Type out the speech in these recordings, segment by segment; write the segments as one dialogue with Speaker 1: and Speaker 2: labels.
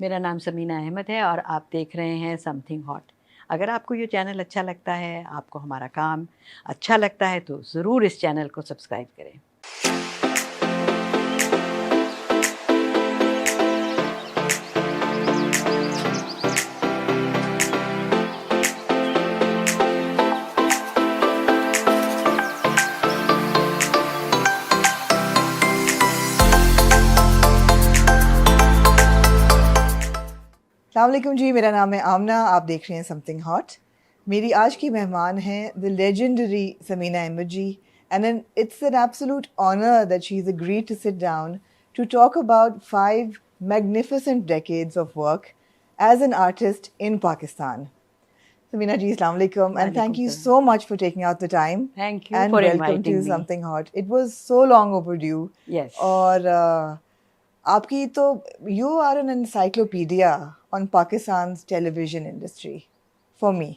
Speaker 1: मेरा नाम समीना अहमद है और आप देख रहे हैं समथिंग हॉट। अगर आपको ये चैनल अच्छा लगता है, आपको हमारा काम अच्छा लगता है, तो ज़रूर इस चैनल को सब्सक्राइब करें।
Speaker 2: अस्सलामुअलैकुम जी, मेरा नाम है आमना, आप देख रहे हैं समथिंग हॉट। मेरी आज की मेहमान हैं the legendary Samina Ahmed ji, and it's an absolute honour that she is agreed to sit down to talk about 5 magnificent decades of work as an artist in Pakistan. Samina ji, Assalamu alaikum, and thank you so much for taking out the time.
Speaker 1: Thank you
Speaker 2: and
Speaker 1: for
Speaker 2: welcome
Speaker 1: inviting
Speaker 2: to
Speaker 1: me.
Speaker 2: Something Hot. It was so long overdue.
Speaker 1: Yes.
Speaker 2: और आपकी तो you are an encyclopedia on Pakistan's television industry for me.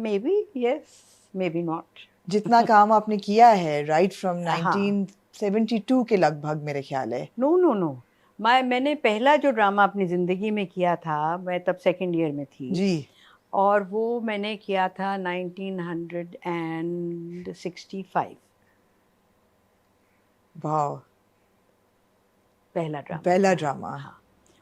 Speaker 1: Maybe yes, maybe not.
Speaker 2: जितना काम आपने किया है right from
Speaker 1: हाँ।
Speaker 2: 1972 के लगभग मेरे ख्याल है।
Speaker 1: नो मैंने पहला जो ड्रामा अपनी ज़िंदगी में किया था, मैं तब सेकंड ईयर में थी
Speaker 2: जी।
Speaker 1: और वो मैंने किया था 1965।
Speaker 2: वाह,
Speaker 1: पहला ड्रामा। हाँ,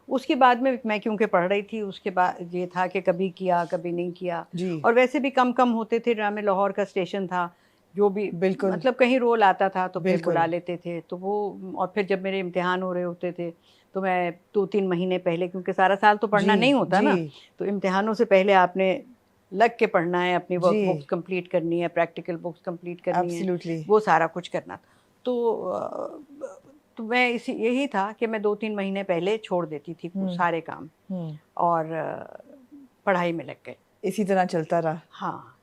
Speaker 1: उसके बाद में मैं क्योंकि पढ़ रही थी, उसके बाद ये था कि कभी किया कभी नहीं किया
Speaker 2: जी।
Speaker 1: और वैसे भी कम होते थे ड्रामे। लाहौर का स्टेशन था, जो भी
Speaker 2: बिल्कुल,
Speaker 1: मतलब कहीं रोल आता था तो फिर
Speaker 2: बिल्कुल।
Speaker 1: बुला लेते थे, तो वो और फिर जब मेरे इम्तिहान हो रहे होते थे तो मैं 2-3 महीने पहले, क्योंकि सारा साल तो पढ़ना
Speaker 2: जी,
Speaker 1: नहीं होता ना,
Speaker 2: जी,
Speaker 1: तो इम्तिहानों से पहले आपने लग के पढ़ना है, अपनी वर्क
Speaker 2: जी।
Speaker 1: बुक्स कंप्लीट करनी है, प्रैक्टिकल बुक्स कंप्लीट करनी है,
Speaker 2: Absolutely.
Speaker 1: वो सारा कुछ करना था। तो मैं यही था कि मैं 2-3 महीने पहले छोड़ देती थी सारे काम और पढ़ाई में लग गए।
Speaker 2: इसी तरह चलता रहा।
Speaker 1: हाँ,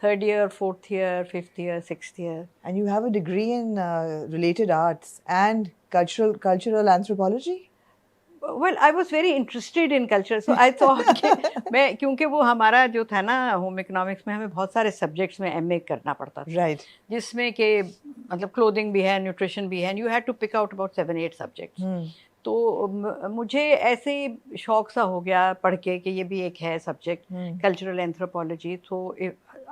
Speaker 1: 3rd year, 4th year, 5th year, 6th year.
Speaker 2: And you have a degree in related arts and cultural anthropology?
Speaker 1: Well, I was very interested in culture, so I thought कि मैं, क्योंकि वो हमारा जो था ना होम इकोनॉमिक्स में, हमें बहुत सारे सब्जेक्ट्स में एमए करना पड़ता था,
Speaker 2: Right.
Speaker 1: जिसमें कि मतलब क्लोथिंग भी है, न्यूट्रिशन भी है, you had to pick out about 7-8 subjects. तो मुझे ऐसे ही शौक सा हो गया पढ़ के कि ये भी एक है सब्जेक्ट, कल्चरल एंथ्रोपोलॉजी। तो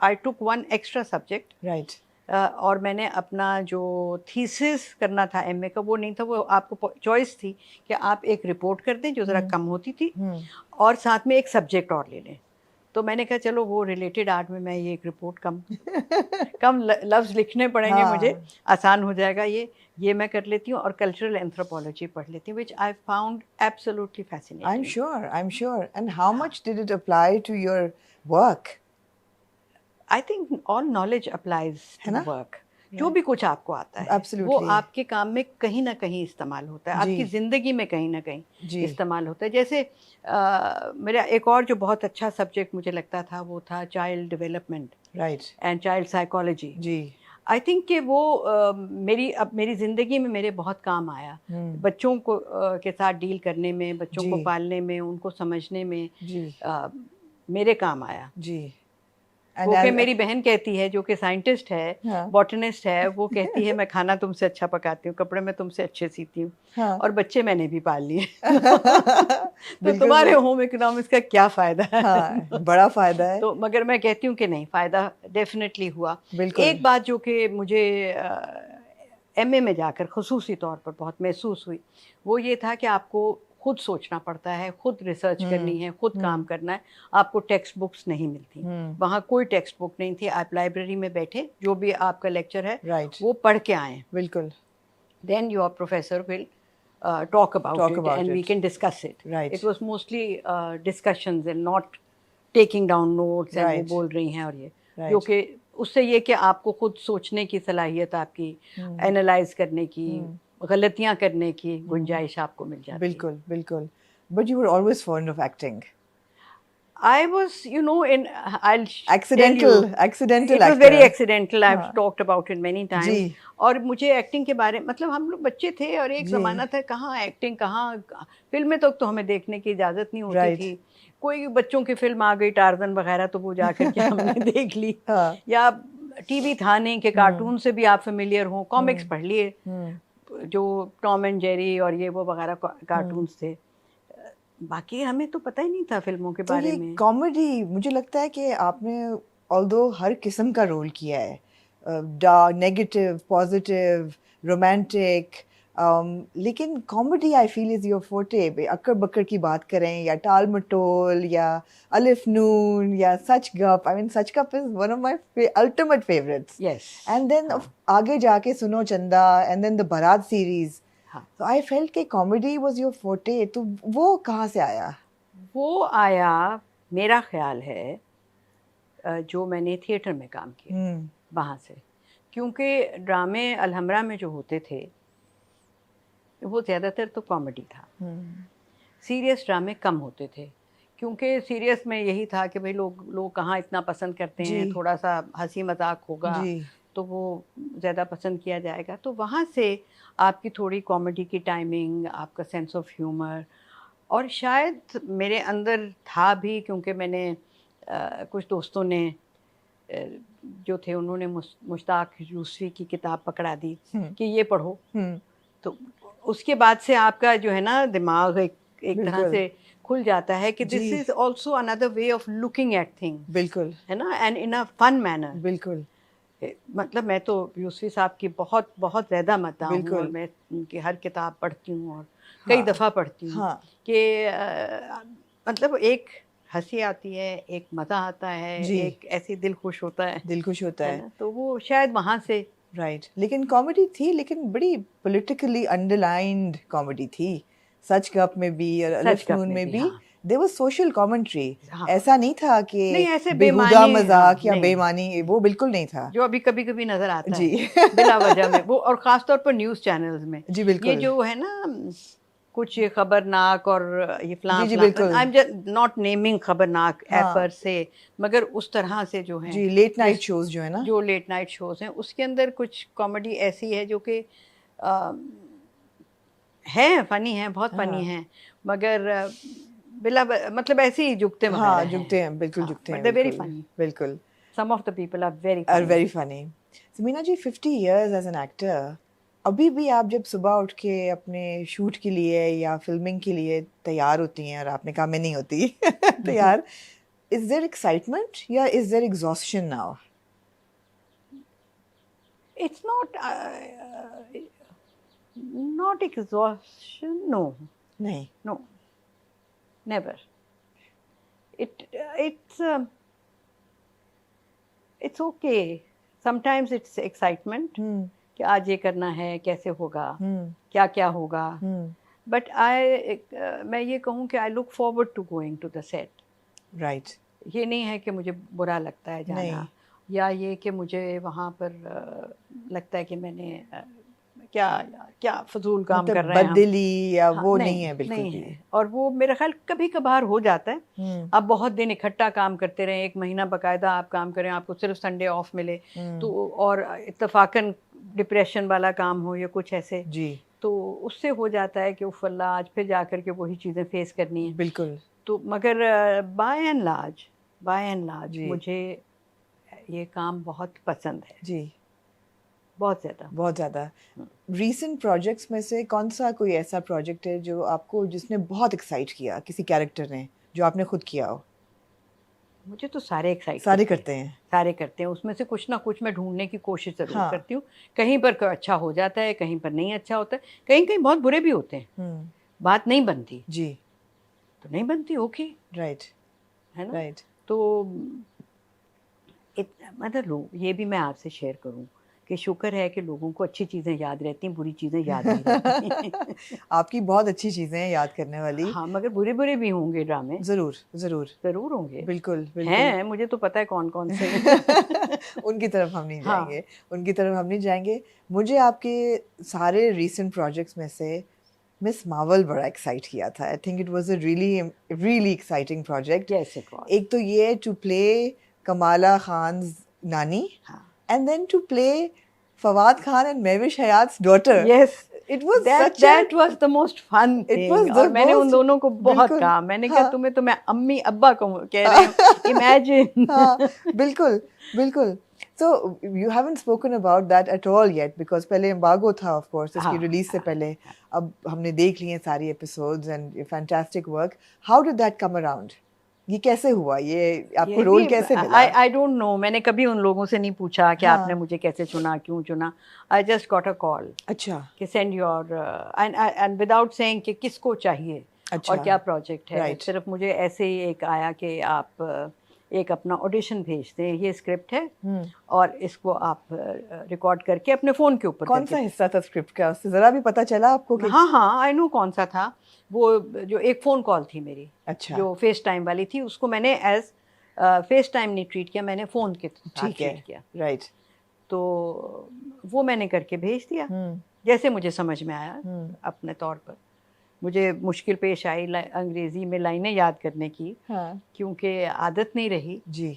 Speaker 1: आई टुक 1 एक्स्ट्रा सब्जेक्ट।
Speaker 2: Right.
Speaker 1: और मैंने अपना जो थीसिस करना था एमए का, वो नहीं था, वो आपको चॉइस थी कि आप एक रिपोर्ट कर दें जो ज़रा कम होती थी और साथ में एक सब्जेक्ट और ले लें। तो मैंने कहा चलो वो रिलेटेड आर्ट में मैं ये एक रिपोर्ट कम लफ्ज़ लिखने पड़ेंगे मुझे, आसान हो जाएगा ये मैं कर लेती हूँ और कल्चरल एंथ्रोपोलॉजी पढ़ लेती हूँ, which I found absolutely fascinating.
Speaker 2: I'm sure. And how much did it apply to your work?
Speaker 1: I think all knowledge applies to work. जो भी कुछ आपको आता है
Speaker 2: Absolutely.
Speaker 1: वो आपके काम में कहीं ना कहीं इस्तेमाल होता है, आपकी ज़िंदगी में कहीं ना कहीं इस्तेमाल होता है। जैसे मेरा एक और जो बहुत अच्छा सब्जेक्ट मुझे लगता था वो था child development and child psychology.
Speaker 2: जी।
Speaker 1: आई थिंक कि वो मेरी ज़िंदगी में मेरे बहुत काम आया, बच्चों को के साथ डील करने में, बच्चों को पालने में, उनको समझने में मेरे काम आया।
Speaker 2: जी।
Speaker 1: वो कि मेरी बहन कहती है, जो कि साइंटिस्ट है, बॉटनिस्ट है, वो कहती है मैं खाना तुमसे अच्छा पकाती हूँ, कपड़े मैं तुमसे अच्छे सीती हूँ और बच्चे मैंने भी पाल लिए। तो तुम्हारे होम इकोनॉमिक्स का क्या फ़ायदा है?
Speaker 2: हाँ, बड़ा फ़ायदा है।
Speaker 1: तो मगर मैं कहती हूँ कि नहीं, फ़ायदा डेफिनेटली हुआ। एक बात जो कि मुझे एमए में जाकर ख़ुसूसी तौर पर बहुत महसूस हुई, वो ये था कि आपको खुद सोचना पड़ता है, खुद रिसर्च करनी है, खुद काम करना है। आपको टेक्स्ट बुक्स नहीं मिलती, वहाँ कोई टेक्स्ट बुक नहीं थी। आप लाइब्रेरी में बैठे, जो भी आपका लेक्चर है वो पढ़ के आएँ।
Speaker 2: बिल्कुल।
Speaker 1: Then your professor will talk about it and we can discuss it.
Speaker 2: Right.
Speaker 1: It was mostly discussions and not taking down notes and वो बोल रही हैं और ये, क्योंकि उससे ये कि आपको खुद सोचने की सलाहियत, आपकी एनालाइज करने की, गलतियां करने की गुंजाइश आपको मिल जाती है।
Speaker 2: बिल्कुल, बिल्कुल। But you were always fond of acting.
Speaker 1: I was, I'll
Speaker 2: accidental
Speaker 1: tell you,
Speaker 2: accidental
Speaker 1: it was
Speaker 2: actor.
Speaker 1: very accidental. I've talked about it many times.
Speaker 2: जी।
Speaker 1: और मुझे एक्टिंग के बारे, मतलब हम लोग बच्चे थे और एक ज़माना था, कहाँ एक्टिंग, कहाँ फिल्में तो हमें देखने की इजाज़त नहीं होती थी। कोई बच्चों की फिल्म आ गई, टार्जन वगैरह, तो वो जाकर के हमने देख ली। या टीवी था नहीं कि कार्टून से भी आप फेमिलियर हो, कॉमिक्स पढ़ लिए, जो टॉम एंड जेरी और ये वो वगैरह कार्टून्स थे। बाकी हमें तो पता ही नहीं था फिल्मों के
Speaker 2: तो
Speaker 1: बारे
Speaker 2: ये
Speaker 1: में।
Speaker 2: कॉमेडी, मुझे लगता है कि आपने ऑल्दो हर किस्म का रोल किया है, डार्क, नेगेटिव, पॉजिटिव, रोमांटिक, लेकिन comedy I feel is your फोटे। अक्कर बकर की बात करें या टाल मटोल या अलिफ नून या सच गप, आई mean Sach Gup is one of my ultimate favourites.
Speaker 1: Yes.
Speaker 2: And then आगे जाके Suno Chanda and then the Baraat series.
Speaker 1: हाँ,
Speaker 2: तो आई फेल्ट कि कॉमेडी वाज योर फोटे, तो वो कहाँ से आया?
Speaker 1: वो आया, मेरा ख्याल है, जो मैंने थिएटर में काम किया वहाँ से, क्योंकि ड्रामे अलहमरा में जो होते थे वो ज़्यादातर तो कॉमेडी था, सीरियस ड्रामे कम होते थे, क्योंकि सीरियस में यही था कि भाई लोग कहाँ इतना पसंद करते हैं,
Speaker 2: जी।
Speaker 1: थोड़ा सा हंसी मजाक होगा
Speaker 2: जी।
Speaker 1: तो वो ज़्यादा पसंद किया जाएगा। तो वहाँ से आपकी थोड़ी कॉमेडी की टाइमिंग, आपका सेंस ऑफ ह्यूमर, और शायद मेरे अंदर था भी, क्योंकि मैंने कुछ दोस्तों ने जो थे उन्होंने मुश्ताक यूसुफी की किताब पकड़ा दी कि ये पढ़ो, तो उसके बाद से आपका जो है ना दिमाग एक तरह
Speaker 2: बिल्कुल।
Speaker 1: से खुल जाता है कि दिस
Speaker 2: जी।
Speaker 1: Is also another way of looking at things,
Speaker 2: बिल्कुल।
Speaker 1: है ना, and in a fun manner.
Speaker 2: बिल्कुल।
Speaker 1: मतलब मैं तो यूसुफी साहब की बहुत बहुत ज़्यादा मद्दाह हूँ,
Speaker 2: बिल्कुल।
Speaker 1: और मैं उनकी हर किताब पढ़ती हूँ और कई
Speaker 2: हाँ।
Speaker 1: दफ़ा पढ़ती हूँ
Speaker 2: हाँ।
Speaker 1: कि मतलब एक हंसी आती है, एक मज़ा आता है,
Speaker 2: जी।
Speaker 1: एक ऐसी दिल खुश होता
Speaker 2: दिल खुश होता
Speaker 1: है
Speaker 2: है।
Speaker 1: ना, तो वो शायद वहाँ से।
Speaker 2: राइट। लेकिन कॉमेडी थी, लेकिन बड़ी पॉलिटिकली अंडरलाइंड कॉमेडी थी। सच गप में भी और
Speaker 1: सच
Speaker 2: अलिफ
Speaker 1: गप
Speaker 2: नून
Speaker 1: में
Speaker 2: में
Speaker 1: भी,
Speaker 2: भी
Speaker 1: हाँ।
Speaker 2: There was social commentary.
Speaker 1: हाँ।
Speaker 2: ऐसा नहीं था कि
Speaker 1: नहीं, ऐसे
Speaker 2: बेहुदा
Speaker 1: बेमानी,
Speaker 2: मजाक
Speaker 1: हाँ,
Speaker 2: या
Speaker 1: नहीं,
Speaker 2: बेमानी, वो बिल्कुल नहीं था।
Speaker 1: जो अभी कभी कभी नजर आता
Speaker 2: जी।
Speaker 1: है बिला वजह में वो, और ख़ास तौर पर न्यूज़ चैनल्स में
Speaker 2: जी
Speaker 1: ये
Speaker 2: बिल्कुल।
Speaker 1: जो है ना कुछ खबरनाक और ये फलां
Speaker 2: जी जी
Speaker 1: फलां,
Speaker 2: बिल्कुल।
Speaker 1: I am just not naming खबरनाक
Speaker 2: हाँ।
Speaker 1: एपर से, मगर उस तरह से जो है
Speaker 2: जी, लेट नाइट
Speaker 1: जिस
Speaker 2: शोज जो है ना।
Speaker 1: जो लेट नाइट शोज हैं उसके अंदर कुछ कॉमेडी ऐसी है जो कि है फनी है, बहुत फनी
Speaker 2: हाँ।
Speaker 1: है, मगर बिला मतलब ऐसे ही जुगते
Speaker 2: हाँ,
Speaker 1: वगैरह
Speaker 2: जुगते हैं, बिल्कुल
Speaker 1: हाँ,
Speaker 2: जुगते
Speaker 1: बट
Speaker 2: हैं,
Speaker 1: दे वेरी
Speaker 2: बिल्कुल।
Speaker 1: फनी,
Speaker 2: बिल्कुल।
Speaker 1: Some of the people are very
Speaker 2: are
Speaker 1: funny.
Speaker 2: Very funny. Samina ji, 50 years as an actor, अभी भी आप जब सुबह उठ के अपने शूट के लिए या फिल्मिंग के लिए तैयार होती हैं, और आपने कहा मैं नहीं होती तैयार, इज देयर एक्साइटमेंट या is there exhaustion now?
Speaker 1: It's not exhaustion. No,
Speaker 2: नहीं।
Speaker 1: no, never. It's okay. Sometimes it's excitement कि आज ये करना है, कैसे होगा, क्या क्या होगा. But मैं ये कहूँ कि I look forward to going to the set.
Speaker 2: Right.
Speaker 1: ये नहीं है कि मुझे बुरा लगता है
Speaker 2: नहीं।
Speaker 1: जाना, या ये कि मुझे वहाँ पर लगता है कि मैंने क्या क्या फजूल काम
Speaker 2: मतलब
Speaker 1: कर रहे हैं हम.
Speaker 2: बददिली या
Speaker 1: हाँ,
Speaker 2: वो नहीं है बिल्कुल
Speaker 1: नहीं
Speaker 2: भी।
Speaker 1: है, और वो मेरा ख्याल कभी कभार हो जाता है. आप बहुत दिन इकट्ठा काम करते रहे, एक महीना बकायदा आप काम करें, आपको सिर्फ संडे ऑफ मिले, तो और इत्तेफाकन डिप्रेशन वाला काम हो या कुछ ऐसे,
Speaker 2: जी
Speaker 1: तो उससे हो जाता है कि उफ अल्लाह आज फिर जा कर के वही चीज़ें फेस करनी है.
Speaker 2: बिल्कुल।
Speaker 1: तो मगर बाय एंड लार्ज
Speaker 2: जी।
Speaker 1: मुझे ये काम बहुत पसंद है,
Speaker 2: जी
Speaker 1: बहुत ज़्यादा.
Speaker 2: बहुत ज़्यादा। रीसेंट प्रोजेक्ट्स में से कौन सा कोई ऐसा प्रोजेक्ट है जो आपको, जिसने बहुत एक्साइट किया, किसी कैरेक्टर ने, जो आपने खुद किया हो?
Speaker 1: मुझे तो सारे एक्साइट
Speaker 2: सारे करते हैं।
Speaker 1: सारे करते हैं, उसमें से कुछ ना कुछ मैं ढूंढने की कोशिश ज़रूर
Speaker 2: हाँ।
Speaker 1: करती हूँ. कहीं पर अच्छा हो जाता है, कहीं पर नहीं अच्छा होता है, कहीं कहीं बहुत बुरे भी होते हैं, बात नहीं बनती
Speaker 2: जी।
Speaker 1: तो नहीं बनती, ओके,
Speaker 2: राइट।
Speaker 1: है ना.
Speaker 2: राइट।
Speaker 1: तो मतलब ये भी मैं आपसे शेयर करूं कि शुक्र है कि लोगों को अच्छी चीज़ें याद रहती हैं, बुरी चीज़ें याद नहीं रहती.
Speaker 2: आपकी बहुत अच्छी चीज़ें हैं याद करने वाली।
Speaker 1: हाँ, मगर बुरे बुरे भी होंगे ड्रामे,
Speaker 2: ज़रूर ज़रूर।
Speaker 1: ज़रूर होंगे.
Speaker 2: बिल्कुल बिल्कुल।
Speaker 1: हैं, मुझे तो पता है कौन कौन से हैं.
Speaker 2: उनकी तरफ हम नहीं
Speaker 1: हाँ.
Speaker 2: जाएंगे, उनकी तरफ हम नहीं जाएंगे। मुझे आपके सारे रीसेंट प्रोजेक्ट्स में से मिस मार्वल बड़ा एक्साइट किया था। I think it was a really exciting project.
Speaker 1: Yes, it was.
Speaker 2: एक तो ये टू प्ले कमाला खान्स नानी,
Speaker 1: हाँ.
Speaker 2: And then to play Fawad Khan and Mahwish Hayat's daughter.
Speaker 1: Yes,
Speaker 2: It was
Speaker 1: that
Speaker 2: such a
Speaker 1: that was the most fun
Speaker 2: It
Speaker 1: thing.
Speaker 2: was the
Speaker 1: और मैंने उन
Speaker 2: most-
Speaker 1: दोनों को बहुत
Speaker 2: बिल्कुल,
Speaker 1: कहा, मैंने कहा
Speaker 2: हाँ।
Speaker 1: तुम्हें तो मैं अम्मी अब्बा को कह रही हूँ, इमेजिन.
Speaker 2: हाँ, बिल्कुल बिल्कुल. So you haven't spoken about that at all yet because पहले embargo था of course इसकी
Speaker 1: हाँ,
Speaker 2: release से पहले. अब हमने देख लिए हैं सारी episodes and fantastic work. How did that come around? ये कैसे हुआ? ये आपको रोल कैसे मिला?
Speaker 1: आई डोंट नो, मैंने कभी उन लोगों से नहीं पूछा कि
Speaker 2: हाँ।
Speaker 1: आपने मुझे कैसे चुना, क्यों चुना. I just got a call
Speaker 2: अच्छा
Speaker 1: कि send your and without saying कि किसको चाहिए
Speaker 2: अच्छा.
Speaker 1: और क्या प्रोजेक्ट है.
Speaker 2: Right.
Speaker 1: सिर्फ मुझे ऐसे ही एक आया कि आप एक अपना ऑडिशन भेज दें, ये स्क्रिप्ट है और इसको आप रिकॉर्ड करके अपने फ़ोन के ऊपर
Speaker 2: कौन सा
Speaker 1: करके.
Speaker 2: हिस्सा था स्क्रिप्ट का? उससे जरा भी पता चला आपको कि
Speaker 1: हाँ हाँ, आई नो कौन सा था वो. जो एक फ़ोन कॉल थी मेरी,
Speaker 2: अच्छा
Speaker 1: जो फेस टाइम वाली थी, उसको मैंने एज फेस टाइम नहीं ट्रीट किया, मैंने फ़ोन के साथ
Speaker 2: ठीक है
Speaker 1: ट्रीट किया.
Speaker 2: राइट.
Speaker 1: तो वो मैंने करके भेज दिया जैसे मुझे समझ में आया. अपने तौर पर मुझे मुश्किल पेश आई अंग्रेज़ी में लाइनें याद करने की,
Speaker 2: हाँ
Speaker 1: क्योंकि आदत नहीं रही.
Speaker 2: जी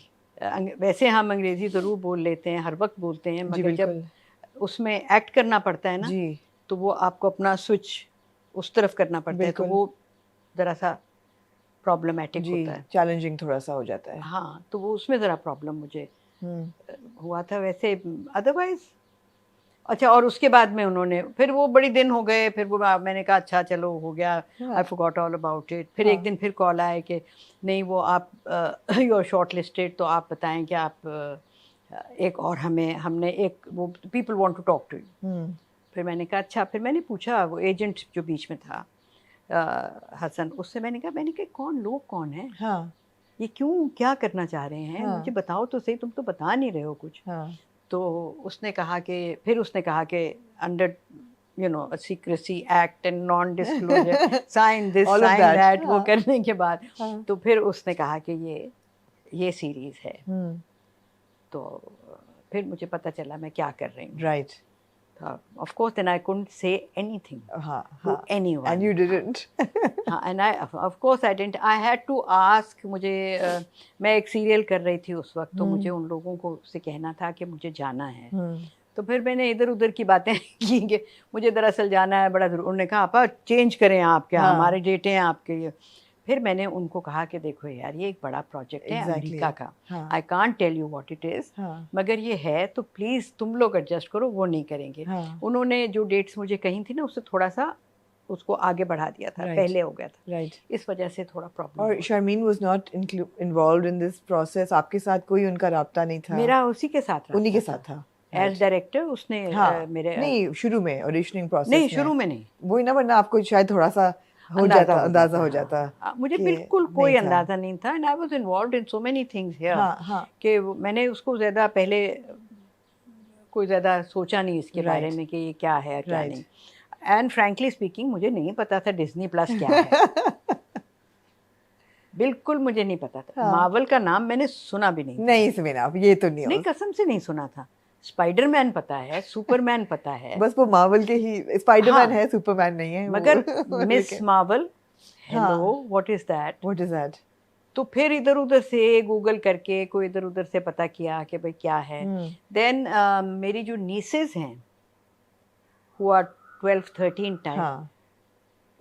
Speaker 1: वैसे हम अंग्रेज़ी ज़रूर बोल लेते हैं, हर वक्त बोलते हैं,
Speaker 2: जी
Speaker 1: मगर जब
Speaker 2: बिल्कुल
Speaker 1: उसमें एक्ट करना पड़ता है ना,
Speaker 2: जी
Speaker 1: तो वो आपको अपना स्विच उस तरफ करना पड़ता है, तो
Speaker 2: बिल्कुल।
Speaker 1: वो ज़रा सा प्रॉब्लमेटिक
Speaker 2: जी
Speaker 1: होता है.
Speaker 2: चैलेंजिंग थोड़ा सा हो जाता है.
Speaker 1: हाँ, तो वो उसमें ज़रा प्रॉब्लम मुझे
Speaker 2: हम्म
Speaker 1: हुआ था. वैसे अदरवाइज अच्छा. और उसके बाद में उन्होंने फिर वो बड़ी दिन हो गए, फिर वो मैंने कहा अच्छा चलो हो गया,
Speaker 2: हाँ।
Speaker 1: I forgot all about it. फिर
Speaker 2: हाँ।
Speaker 1: एक दिन फिर कॉल आया कि नहीं वो आप यू आर शॉर्ट लिस्टेड, तो आप बताएं कि आप एक और हमने एक वो people want to talk to you. फिर मैंने कहा अच्छा. फिर मैंने पूछा वो एजेंट जो बीच में था हसन, उससे मैंने कहा कौन लोग कौन है,
Speaker 2: हाँ
Speaker 1: ये क्यों क्या करना चाह रहे हैं,
Speaker 2: हाँ।
Speaker 1: मुझे बताओ तो सही, तुम तो बता नहीं रहे हो कुछ.
Speaker 2: हाँ
Speaker 1: तो उसने कहा कि under you know secrecy act and non disclosure sign this
Speaker 2: All of
Speaker 1: sign
Speaker 2: that,
Speaker 1: that. वो
Speaker 2: हाँ।
Speaker 1: करने के बाद
Speaker 2: हाँ।
Speaker 1: तो फिर उसने कहा कि ये सीरीज है. तो फिर मुझे पता चला मैं क्या कर रही हूँ.
Speaker 2: Right
Speaker 1: of course then I couldn't say anything
Speaker 2: हाँ
Speaker 1: टू
Speaker 2: हाँ
Speaker 1: एनीवन.
Speaker 2: and you didn't
Speaker 1: हाँ, and I of course I didn't, I had to ask. मुझे मैं एक सीरियल कर रही थी उस वक्त, तो मुझे उन लोगों को से कहना था कि मुझे जाना है. तो फिर मैंने इधर उधर की बातें की कि मुझे दरअसल जाना है बड़ा जरूर. उन्होंने कहा आपा चेंज करें आप, क्या
Speaker 2: हाँ।
Speaker 1: हमारे डेटे हैं आपके ये. फिर मैंने उनको कहा कि देखो यार ये एक बड़ा प्रोजेक्ट है
Speaker 2: Exactly.
Speaker 1: अमेरिका का,
Speaker 2: हाँ।
Speaker 1: I can't tell you what it is,
Speaker 2: हाँ
Speaker 1: मगर ये है तो प्लीज़ तुम लोग एडजस्ट करो. वो नहीं करेंगे.
Speaker 2: हाँ
Speaker 1: उन्होंने जो डेट्स मुझे कही थी ना, उससे थोड़ा सा उसको आगे बढ़ा दिया था.
Speaker 2: Right.
Speaker 1: पहले हो गया था,
Speaker 2: राइट.
Speaker 1: इस वजह से थोड़ा प्रॉब्लम.
Speaker 2: और Sharmeen was not involved in this process. आपके साथ कोई उनका राब्ता नहीं था?
Speaker 1: मेरा उसी के साथ
Speaker 2: उन्हीं के साथ था
Speaker 1: एज डायरेक्टर. उसने
Speaker 2: हाँ
Speaker 1: मेरे
Speaker 2: नहीं शुरू में ऑडिशनिंग प्रोसेस
Speaker 1: नहीं शुरू में नहीं.
Speaker 2: वही ना, वरना आपको शायद थोड़ा सा अंदाजा हो जाता.
Speaker 1: मुझे
Speaker 2: कि
Speaker 1: बिल्कुल कोई
Speaker 2: नहीं था.
Speaker 1: अंदाजा नहीं था. And I was involved in so many things here
Speaker 2: हाँ हाँ
Speaker 1: कि मैंने उसको ज़्यादा पहले कोई ज़्यादा सोचा नहीं इसके
Speaker 2: Right.
Speaker 1: बारे में कि ये क्या है क्या
Speaker 2: Right.
Speaker 1: नहीं. एंड फ्रैंकली स्पीकिंग मुझे नहीं पता था डिज्नी प्लस क्या है. बिल्कुल मुझे नहीं पता था.
Speaker 2: हाँ।
Speaker 1: मार्वल का नाम मैंने सुना भी नहीं.
Speaker 2: नहीं सुना आप, ये तो नहीं
Speaker 1: नहीं,
Speaker 2: हो.
Speaker 1: कसम से नहीं सुना था. स्पाइडरमैन पता है, सुपरमैन पता है,
Speaker 2: बस वो मार्वल के ही स्पाइडरमैन
Speaker 1: हाँ।
Speaker 2: है, सुपरमैन नहीं है.
Speaker 1: मगर miss Marvel, hello what is that.
Speaker 2: What is that?
Speaker 1: तो फिर इधर उधर से गूगल करके कोई इधर उधर से पता किया कि भाई क्या है. देन मेरी जो नीसेस हैं हु आर 12-13 टाइम,
Speaker 2: हाँ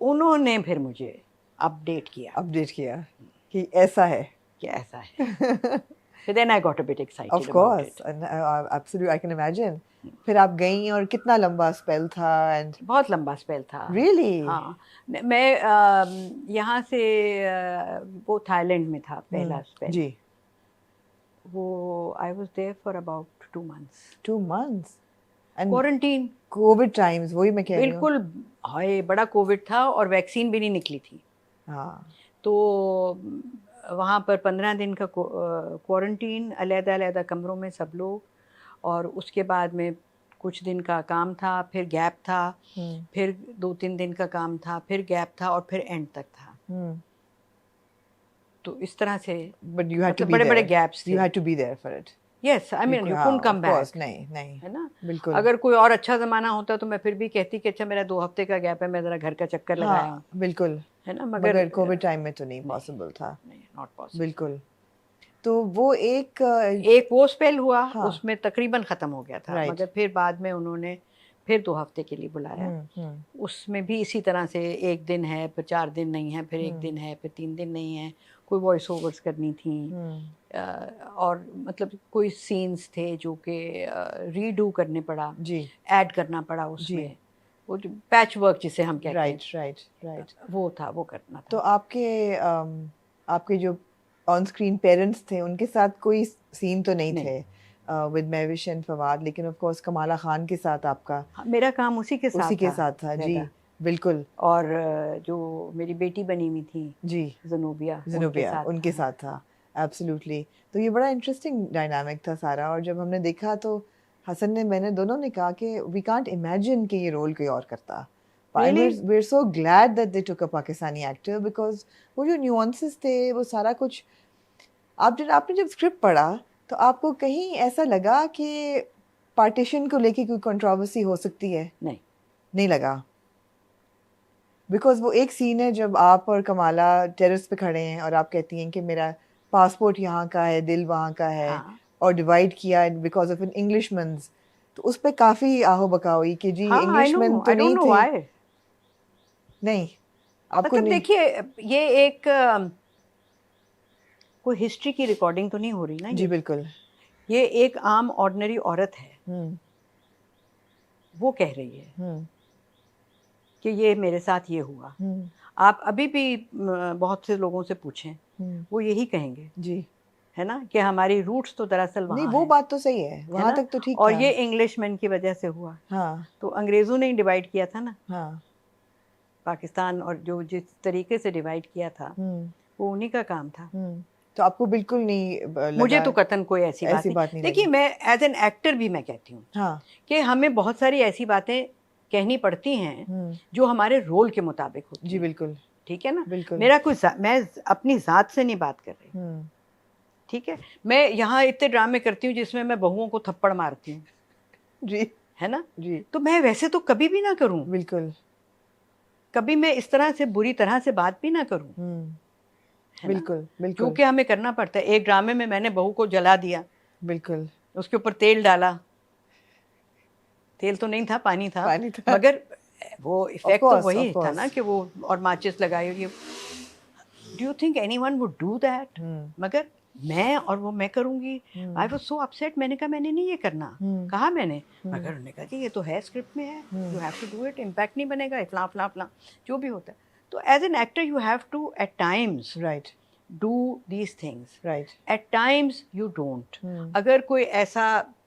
Speaker 1: उन्होंने फिर मुझे अपडेट किया
Speaker 2: कि ऐसा है.
Speaker 1: कि ऐसा है. So then I got a bit excited
Speaker 2: of
Speaker 1: about
Speaker 2: course
Speaker 1: it.
Speaker 2: Absolutely I can imagine. फिर आप गई और कितना लंबा स्पेल था? एंड
Speaker 1: बहुत लंबा स्पेल था.
Speaker 2: रियली?
Speaker 1: हाँ, मैं यहाँ से वो थाईलैंड में था पहला स्पेल.
Speaker 2: जी.
Speaker 1: वो I was there for about 2 months.
Speaker 2: 2 months and
Speaker 1: quarantine.
Speaker 2: Covid times, वही मैं कह रही हूँ.
Speaker 1: बिल्कुल. हाय बड़ा कोविड था और वैक्सीन भी नहीं निकली थी.
Speaker 2: हाँ
Speaker 1: तो वहाँ पर 15 दिन का क्वारंटीन, अलग-अलग कमरों में सब लोग. और उसके बाद में कुछ दिन का काम था, फिर गैप था, फिर 2-3 दिन का काम था, फिर गैप था और फिर एंड तक था. तो इस तरह से
Speaker 2: but you had to be
Speaker 1: बड़े-बड़े गैप्स थे.
Speaker 2: You had to be there for it.
Speaker 1: Yes, I mean you couldn't come back.
Speaker 2: नहीं नहीं
Speaker 1: है ना.
Speaker 2: बिल्कुल.
Speaker 1: अगर कोई और अच्छा ज़माना होता तो मैं फिर भी कहती कि अच्छा मेरा 2 हफ्ते का गैप है, मैं ज़रा घर का चक्कर लगाया हूँ.
Speaker 2: बिल्कुल.
Speaker 1: है ना.
Speaker 2: मगर कोविड टाइम में तो नहीं पॉसिबल था.
Speaker 1: नहीं, नॉट पॉसिबल.
Speaker 2: बिल्कुल. तो वो एक
Speaker 1: एक वो स्पेल हुआ.
Speaker 2: हाँ.
Speaker 1: उसमें तकरीबन ख़त्म हो गया था.
Speaker 2: Right.
Speaker 1: मगर फिर बाद में उन्होंने फिर 2 हफ्ते के लिए बुलाया। उसमें भी इसी तरह से 1 दिन है, फिर 4 दिन नहीं है, फिर 1 दिन है, फिर 3 दिन नहीं है। कोई वॉइस ओवर्स करनी थी, और मतलब कोई सीन्स थे जो कि रीडू करने पड़ा,
Speaker 2: जी,
Speaker 1: ऐड करना पड़ा उसमें, वो जो पैच वर्क जिसे हम कहते हैं,
Speaker 2: राइट।
Speaker 1: वो था, वो करना
Speaker 2: तो
Speaker 1: था।
Speaker 2: आपके जो ऑन स्क्रीन पेरेंट्स थे उनके साथ कोई सीन तो नहीं थे विद महविश एंड फवाद, लेकिन ऑफ कोर्स कमाला खान के साथ आपका
Speaker 1: हाँ, मेरा काम उसी के
Speaker 2: उसी के
Speaker 1: साथ
Speaker 2: साथ था। जी
Speaker 1: ज़्यादा।
Speaker 2: बिल्कुल।
Speaker 1: और जो मेरी बेटी बनी हुई थी
Speaker 2: जी,
Speaker 1: ज़नूबिया, उनके
Speaker 2: ज़नूबिया
Speaker 1: साथ
Speaker 2: उनके
Speaker 1: था।
Speaker 2: साथ था। एब्सोल्युटली। तो ये बड़ा इंटरेस्टिंग डायनामिक था सारा, और जब हमने देखा तो हसन ने, मैंने, दोनों ने कहा कि वी कांट इमेजिन कि ये रोल कोई और करता।
Speaker 1: Really?
Speaker 2: we're so glad that they took a Pakistani actor, because वो जो न्यूआंसेस थे, वो सारा कुछ आपने जब स्क्रिप्ट पढ़ा तो आपको कहीं ऐसा लगा कि पार्टीशन को लेके कोई कंट्रोवर्सी हो सकती है? नहीं लगा। बिकॉज वो एक सीन है जब आप और कमाला टेरेस पे खड़े हैं और आप कहती हैं कि मेरा पासपोर्ट यहाँ का है, दिल वहाँ का है,
Speaker 1: हाँ।
Speaker 2: और डिवाइड किया बिकॉज ऑफ एन इंग्लिशमैन्स। तो उस पे काफी आहो बकाओ हुई कि जी
Speaker 1: हाँ,
Speaker 2: इंग्लिशमैन तो
Speaker 1: आई डोंट
Speaker 2: नहीं
Speaker 1: नो
Speaker 2: थे।
Speaker 1: व्हाई।
Speaker 2: नहीं, आपको
Speaker 1: मतलब
Speaker 2: नहीं।
Speaker 1: देखिए, ये एक कोई हिस्ट्री की रिकॉर्डिंग तो नहीं हो रही ना,
Speaker 2: जी बिल्कुल।
Speaker 1: ये एक आम ऑर्डिनरी औरत है, वो कह रही है कि ये मेरे साथ ये हुआ। आप अभी भी बहुत से लोगों से पूछें, वो यही कहेंगे
Speaker 2: जी,
Speaker 1: है ना, कि हमारी रूट्स तो दरअसल
Speaker 2: नहीं
Speaker 1: वहाँ
Speaker 2: वो
Speaker 1: हैं,
Speaker 2: बात तो सही है, वहां
Speaker 1: ना?
Speaker 2: तक तो ठीक
Speaker 1: और
Speaker 2: था।
Speaker 1: ये इंग्लिशमैन की वजह से हुआ।
Speaker 2: हाँ
Speaker 1: तो अंग्रेज़ों ने ही डिवाइड किया था ना
Speaker 2: हाँ।
Speaker 1: पाकिस्तान, और जो जिस तरीके से डिवाइड किया था वो उन्हीं का काम था।
Speaker 2: तो आपको बिल्कुल नहीं लगा?
Speaker 1: मुझे तो कतन कोई ऐसी बात नहीं। देखिए,
Speaker 2: लगी।
Speaker 1: मैं एज एन एक्टर भी मैं कहती हूँ
Speaker 2: हाँ
Speaker 1: कि हमें बहुत सारी ऐसी बातें कहनी पड़ती हैं जो हमारे रोल के मुताबिक होती
Speaker 2: जी
Speaker 1: हैं।
Speaker 2: बिल्कुल।
Speaker 1: ठीक है ना?
Speaker 2: बिल्कुल।
Speaker 1: मेरा कोई मैं अपनी ज़ात से नहीं बात कर रही, ठीक है? मैं यहाँ इतने ड्रामे करती हूँ जिसमें मैं बहुओं को थप्पड़ मारती हूँ,
Speaker 2: जी,
Speaker 1: है ना?
Speaker 2: जी
Speaker 1: तो मैं वैसे तो कभी भी ना करूँ,
Speaker 2: बिल्कुल।
Speaker 1: कभी मैं इस तरह से बुरी तरह से बात भी ना करूँ, है ना?
Speaker 2: बिल्कुल
Speaker 1: जो
Speaker 2: बिल्कुल
Speaker 1: कि हमें करना पड़ता है। एक ड्रामे में मैंने बहू को जला दिया,
Speaker 2: बिल्कुल।
Speaker 1: उसके ऊपर तेल डाला, तेल तो नहीं था, पानी था,
Speaker 2: पानी था।
Speaker 1: मगर वो इफेक्ट तो
Speaker 2: course,
Speaker 1: वही
Speaker 2: of
Speaker 1: था
Speaker 2: course.
Speaker 1: ना कि वो, और माचिस लगाई, और ये do you think anyone would do that? मगर मैं, और वो मैं करूंगी। I was so upset. मैंने कहा मैंने नहीं ये करना, कहा मैंने, मगर उन्होंने कहा कि ये तो है, स्क्रिप्ट में है, you have to do it, impact नहीं बनेगा, फला फला फला जो भी होता है। तो as an actor you have to at times
Speaker 2: right
Speaker 1: do these things,
Speaker 2: right.
Speaker 1: At times you don't. अगर कोई ऐसा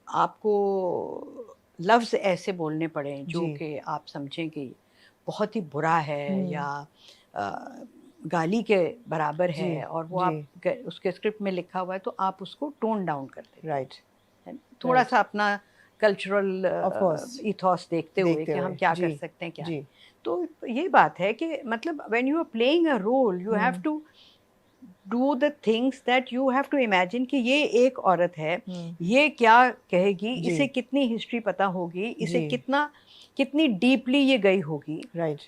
Speaker 1: आपको लफ्ज़ ऐसे बोलने पड़े जो
Speaker 2: जी।
Speaker 1: कि आप समझें कि बहुत ही बुरा है या गाली के बराबर
Speaker 2: जी,
Speaker 1: है, और वो
Speaker 2: जी।
Speaker 1: आप उसके स्क्रिप्ट में लिखा हुआ है, तो आप उसको टोन डाउन कर दें,
Speaker 2: राइट।
Speaker 1: थोड़ा सा अपना कल्चरल
Speaker 2: Of course.
Speaker 1: इथॉस देखते हुए कि हम क्या कर सकते हैं, क्या।
Speaker 2: जी
Speaker 1: तो ये बात है कि मतलब when you are playing a role you have to do the things that you have to imagine कि ये एक औरत है, ये क्या कहेगी,
Speaker 2: जी।
Speaker 1: इसे कितनी हिस्ट्री पता होगी, इसे
Speaker 2: जी।
Speaker 1: कितनी डीपली ये गई होगी,
Speaker 2: राइट।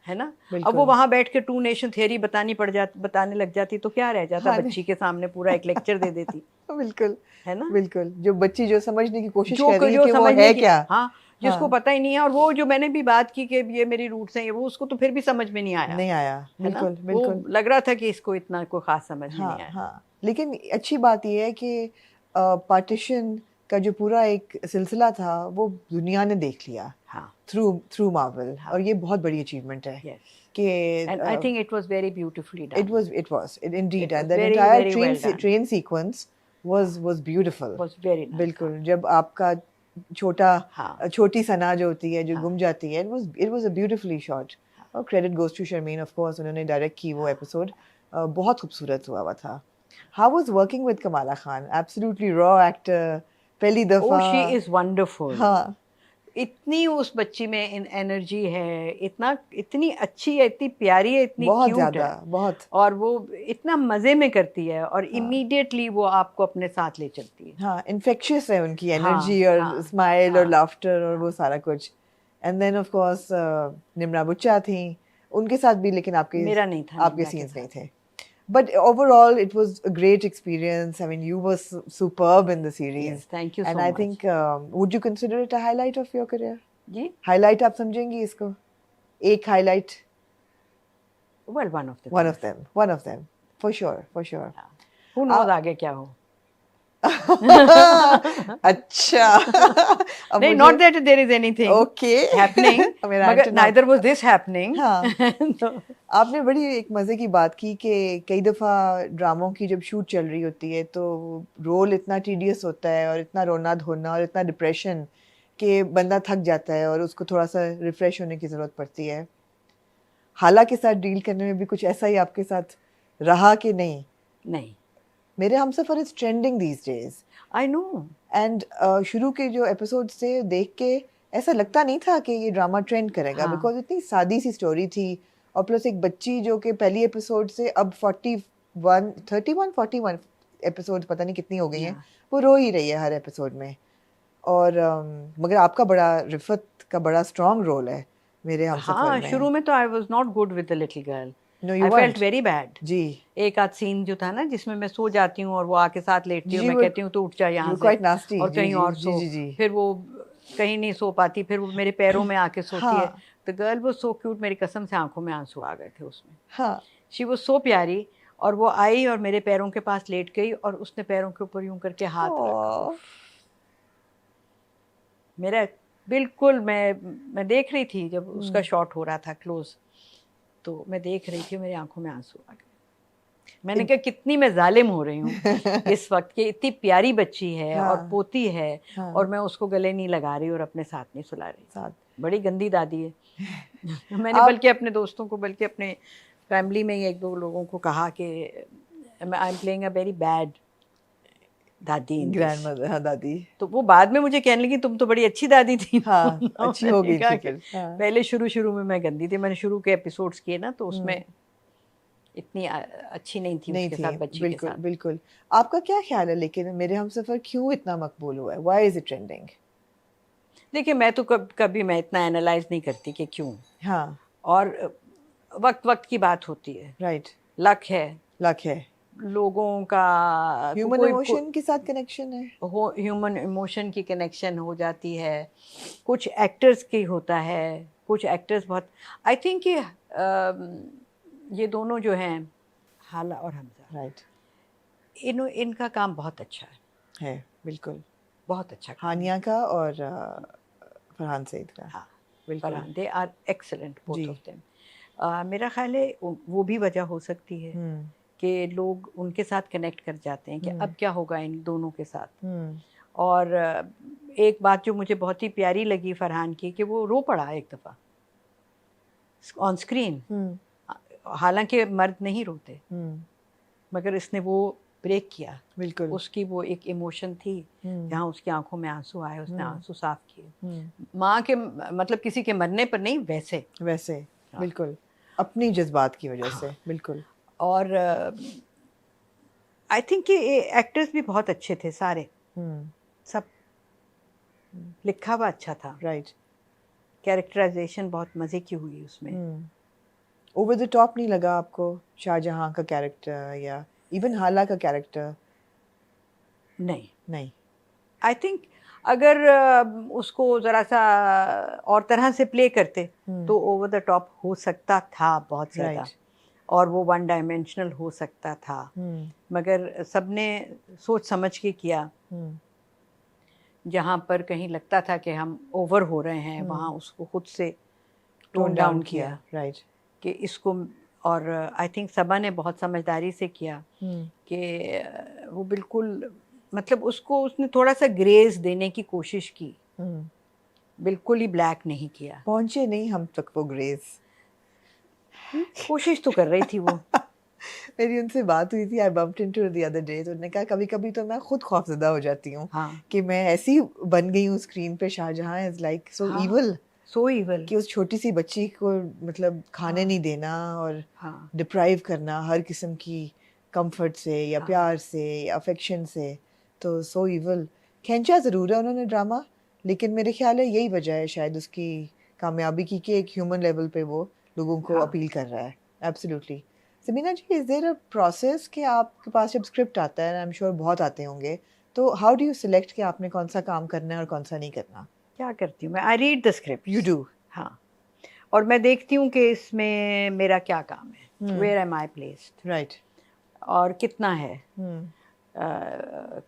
Speaker 1: है ना? अब
Speaker 2: बिल्कुल।
Speaker 1: वो वहाँ बैठ के 2 नेशन थियरी बताने लग जाती तो क्या रह जाता,
Speaker 2: हाँ,
Speaker 1: बच्ची के सामने पूरा एक लेक्चर दे देती,
Speaker 2: बिल्कुल
Speaker 1: है ना?
Speaker 2: बिल्कुल। जो बच्ची जो समझने की कोशिश
Speaker 1: जो
Speaker 2: कर रही है
Speaker 1: जो
Speaker 2: कि वो
Speaker 1: समझने
Speaker 2: है
Speaker 1: की,
Speaker 2: क्या।
Speaker 1: हाँ, जिसको
Speaker 2: हाँ,
Speaker 1: पता ही नहीं है, और वो जो मैंने भी बात की कि ये मेरी रूट्स हैं, ये वो, उसको तो फिर भी समझ में नहीं आया,
Speaker 2: नहीं आया।
Speaker 1: है ना?
Speaker 2: बिल्कुल
Speaker 1: वो
Speaker 2: बिल्कुल।
Speaker 1: लग रहा था कि इसको इतना कोई खास समझ में नहीं
Speaker 2: हाँ
Speaker 1: आया।
Speaker 2: हाँ। लेकिन अच्छी बात यह है कि पार्टीशन का जो पूरा एक सिलसिला था वो दुनिया ने देख लिया
Speaker 1: हाँ,
Speaker 2: थ्रू मार्वल,
Speaker 1: हाँ,
Speaker 2: और ये बहुत बड़ी अचीवमेंट है
Speaker 1: yes,
Speaker 2: कि
Speaker 1: and I think it was very beautifully done.
Speaker 2: it indeed,
Speaker 1: It was
Speaker 2: and that
Speaker 1: very,
Speaker 2: entire
Speaker 1: very well done.
Speaker 2: train sequence was beautiful.
Speaker 1: Was very nice.
Speaker 2: बिल्कुल। जब आपका
Speaker 1: हाँ,
Speaker 2: छोटी सना जो होती है, जो
Speaker 1: हाँ,
Speaker 2: गुम जाती है, it was a beautifully shot. और credit goes to Sharmeen, of course, उन्होंने डायरेक्ट की वो एपिसोड, बहुत खूबसूरत हुआ था। How was working with Kamala Khan? Absolutely raw actor, पहली
Speaker 1: oh,
Speaker 2: दफा।
Speaker 1: she is wonderful.
Speaker 2: हाँ
Speaker 1: इतनी उस बच्ची में एनर्जी है, इतनी अच्छी है, इतनी प्यारी है, इतनी
Speaker 2: बहुत
Speaker 1: क्यूट
Speaker 2: ज्यादा,
Speaker 1: है,
Speaker 2: बहुत।
Speaker 1: और वो इतना मजे में करती है, और इमीडिएटली वो आपको अपने साथ ले चलती है।
Speaker 2: हाँ, इन्फेक्शियस है उनकी
Speaker 1: हाँ,
Speaker 2: एनर्जी और
Speaker 1: हाँ,
Speaker 2: स्माइल और
Speaker 1: हाँ,
Speaker 2: लाफ्टर और वो सारा कुछ। And then of course Nimra Bucha थी उनके साथ भी, लेकिन
Speaker 1: मेरा नहीं था,
Speaker 2: आपके
Speaker 1: निम्रा के
Speaker 2: सीन्स नहीं
Speaker 1: साथ।
Speaker 2: थे। But overall, it was a great experience. I mean, you were superb in the series.
Speaker 1: Yes, thank you
Speaker 2: And
Speaker 1: so
Speaker 2: I
Speaker 1: much.
Speaker 2: think, would you consider it a highlight of your career?
Speaker 1: जी,
Speaker 2: highlight आप समझेंगी इसको, एक highlight?
Speaker 1: well, one of the
Speaker 2: one
Speaker 1: things.
Speaker 2: Of them, one of them, for sure, for sure.
Speaker 1: Who knows आगे क्या हो.
Speaker 2: अच्छा. अब
Speaker 1: नहीं,
Speaker 2: मुझे
Speaker 1: not that there is anything
Speaker 2: okay
Speaker 1: happening,
Speaker 2: मेरा
Speaker 1: मगर
Speaker 2: antenna-
Speaker 1: neither was this happening.
Speaker 2: हाँ.
Speaker 1: तो
Speaker 2: आपने बड़ी एक मज़े की बात की कि कई दफ़ा ड्रामों की जब शूट चल रही होती है तो रोल इतना टीडियस होता है और इतना रोना धोना और इतना डिप्रेशन कि बंदा थक जाता है और उसको थोड़ा सा रिफ़्रेश होने की ज़रूरत पड़ती है. हाला के साथ डील करने में भी कुछ ऐसा ही आपके साथ रहा कि नहीं?
Speaker 1: नहीं,
Speaker 2: Mere Humsafar is trending these days
Speaker 1: I know.
Speaker 2: And शुरू के जो एपिसोड से देख के ऐसा लगता नहीं था कि ये ड्रामा ट्रेंड करेगा,
Speaker 1: हाँ.
Speaker 2: बिकॉज इतनी सादी सी स्टोरी थी और प्लस एक बच्ची जो कि पहली एपिसोड से अब 41 एपिसोड पता नहीं कितनी हो गई हैं,
Speaker 1: Yeah.
Speaker 2: वो रो ही रही है हर एपिसोड में. और मगर आपका बड़ा रिफत का बड़ा स्ट्रॉन्ग रोल है मेरे हमसफ़र
Speaker 1: हाँ,
Speaker 2: में.
Speaker 1: शुरू में तो I was not good with the little girl.
Speaker 2: No, you
Speaker 1: I felt
Speaker 2: weren't.
Speaker 1: very bad.
Speaker 2: जी.
Speaker 1: एक आध सीन जो था ना जिसमें मैं सो जाती हूँ और वो आके साथ लेटती हूँ,
Speaker 2: जी,
Speaker 1: मैं
Speaker 2: वो-
Speaker 1: कहती हूँ तो उठ जा यहाँ
Speaker 2: were
Speaker 1: से,
Speaker 2: quite nasty.
Speaker 1: और
Speaker 2: जी,
Speaker 1: कहीं
Speaker 2: जी,
Speaker 1: और
Speaker 2: जी,
Speaker 1: सो.
Speaker 2: जी, जी.
Speaker 1: फिर वो कहीं नहीं सो पाती, फिर वो मेरे पैरों में आके सोती है.
Speaker 2: हाँ.
Speaker 1: द गर्ल वो सो क्यूट, मेरी कसम से आंखों में आंसू आ गए थे उसमें.
Speaker 2: हाँ.
Speaker 1: शी वो सो प्यारी, और वो आई और मेरे पैरों के पास लेट गई और उसने पैरों के ऊपर यूं करके हाथ रखा.
Speaker 2: Aw.
Speaker 1: मेरा बिल्कुल, मैं देख रही थी जब उसका शॉट हो रहा था क्लोज, तो मैं देख रही थी, मेरी आंखों में आंसू आ गए. मैंने कहा कितनी मैं जालिम हो रही हूँ इस वक्त कि इतनी प्यारी बच्ची है और
Speaker 2: हाँ.
Speaker 1: पोती है,
Speaker 2: हाँ.
Speaker 1: और मैं उसको गले नहीं लगा रही और अपने साथ नहीं सुला रही.
Speaker 2: साथ.
Speaker 1: बड़ी गंदी दादी है. मैंने
Speaker 2: आप-
Speaker 1: बल्कि अपने दोस्तों को, बल्कि अपने फैमिली में ही एक दो लोगों को कहा कि I am playing a very bad दादी in this.
Speaker 2: ग्रैंडमदर, हाँ, दादी.
Speaker 1: तो वो बाद में मुझे कहने लगी तुम तो बड़ी अच्छी दादी थी.
Speaker 2: हाँ,
Speaker 1: तो
Speaker 2: अच्छी हो
Speaker 1: मैंने
Speaker 2: गई
Speaker 1: कहा
Speaker 2: थी
Speaker 1: कि
Speaker 2: फिर. हाँ.
Speaker 1: पहले शुरू में मैं गंदी थी. मैंने शुरू के एपिसोड्स किए ना, तो उसमें इतनी अच्छी नहीं थी
Speaker 2: नहीं
Speaker 1: उसके
Speaker 2: थी,
Speaker 1: साथ, बच्ची के
Speaker 2: बिल्कुल
Speaker 1: साथ.
Speaker 2: बिल्कुल. आपका क्या ख्याल है लेकिन मेरे हमसफ़र क्यों इतना मकबूल हुआ है? Why is it trending?
Speaker 1: देखिए, मैं तो कभी मैं इतना एनालाइज नहीं करती कि क्यों,
Speaker 2: हाँ.
Speaker 1: और वक्त की बात होती है.
Speaker 2: राइट.
Speaker 1: लक है
Speaker 2: लक है.
Speaker 1: लोगों का, तो
Speaker 2: ह्यूमन
Speaker 1: कोई
Speaker 2: इमोशन के साथ कनेक्शन है.
Speaker 1: हो, ह्यूमन इमोशन की कनेक्शन हो जाती है. कुछ एक्टर्स की होता है, कुछ एक्टर्स बहुत, आई थिंक कि ये दोनों जो हैं, हाला और हमजा,
Speaker 2: राइट.
Speaker 1: इनका काम बहुत अच्छा है.
Speaker 2: है बिल्कुल.
Speaker 1: बहुत अच्छा काम.
Speaker 2: हानिया का और फरहान सईद का.
Speaker 1: हाँ,
Speaker 2: बिल्कुल.
Speaker 1: दे आर एक्सेलेंट बोथ
Speaker 2: जी.
Speaker 1: Of them. मेरा ख्याल है वो भी वजह हो सकती है कि लोग उनके साथ कनेक्ट कर जाते हैं कि अब क्या होगा इन दोनों के साथ. और एक बात जो मुझे बहुत ही प्यारी लगी फरहान की, कि वो रो पड़ा एक दफ़ा ऑन स्क्रीन. हालांकि मर्द नहीं रोते, मगर इसने वो ब्रेक किया.
Speaker 2: बिल्कुल.
Speaker 1: उसकी वो एक इमोशन थी जहाँ उसकी आंखों में आंसू आए, उसने आंसू साफ किए. माँ के, मतलब किसी के मरने पर नहीं, वैसे
Speaker 2: वैसे. बिल्कुल. अपनी जज्बात की वजह से. बिल्कुल.
Speaker 1: और आई थिंक कि एक्टर्स भी बहुत अच्छे थे सारे. सब लिखा हुआ अच्छा था.
Speaker 2: राइट.
Speaker 1: कैरेक्टराइजेशन बहुत मज़े की हुई उसमें.
Speaker 2: ओवर द टॉप नहीं लगा आपको शाहजहां का कैरेक्टर या इवन हाला का कैरेक्टर?
Speaker 1: नहीं.
Speaker 2: नहीं.
Speaker 1: आई थिंक अगर उसको ज़रा सा और तरह से प्ले करते तो ओवर द टॉप हो सकता था बहुत ज़्यादा.
Speaker 2: Right.
Speaker 1: और वो वन डायमेंशनल हो सकता था. मगर सबने सोच समझ के किया. जहाँ पर कहीं लगता था कि हम ओवर हो रहे हैं, वहाँ उसको खुद से टोन डाउन किया.
Speaker 2: राइट.
Speaker 1: कि इसको, और आई थिंक सबा ने बहुत समझदारी से किया कि वो बिल्कुल, मतलब उसने थोड़ा सा ग्रेस देने की कोशिश की. बिल्कुल ही ब्लैक नहीं किया.
Speaker 2: पहुंचे नहीं हम तक वो ग्रेस.
Speaker 1: कोशिश तो कर रही थी वो.
Speaker 2: मेरी उनसे बात हुई थी, I bumped into the other day, तो उन्होंने कहा कभी कभी तो मैं खुद खौफजदा हो जाती हूँ.
Speaker 1: हाँ.
Speaker 2: कि मैं ऐसी बन गई हूँ स्क्रीन पे. Shahjahan is like so evil.
Speaker 1: So evil
Speaker 2: कि उस छोटी सी बच्ची को मतलब खाने नहीं देना और
Speaker 1: हाँ.
Speaker 2: डिप्राइव करना हर किस्म की कंफर्ट से या प्यार से या अफेक्शन से. तो सो इविल. खींचा ज़रूर है उन्होंने ड्रामा, लेकिन मेरे ख्याल है यही वजह है शायद उसकी कामयाबी की कि एक ह्यूमन लेवल पे वो लोगों को अपील कर रहा है. Absolutely. Samina ji, is there a process कि आपके पास जब स्क्रिप्ट आता है, आई एम श्योर बहुत आते होंगे, तो हाउ डू यू सिलेक्ट कि आपने कौन सा काम करना है और कौन सा नहीं करना?
Speaker 1: क्या करती हूँ मैं, I read the script.
Speaker 2: You do.
Speaker 1: हाँ, और मैं देखती हूँ कि इसमें मेरा क्या काम है, where am I placed,
Speaker 2: Right.
Speaker 1: और कितना है,
Speaker 2: Hmm.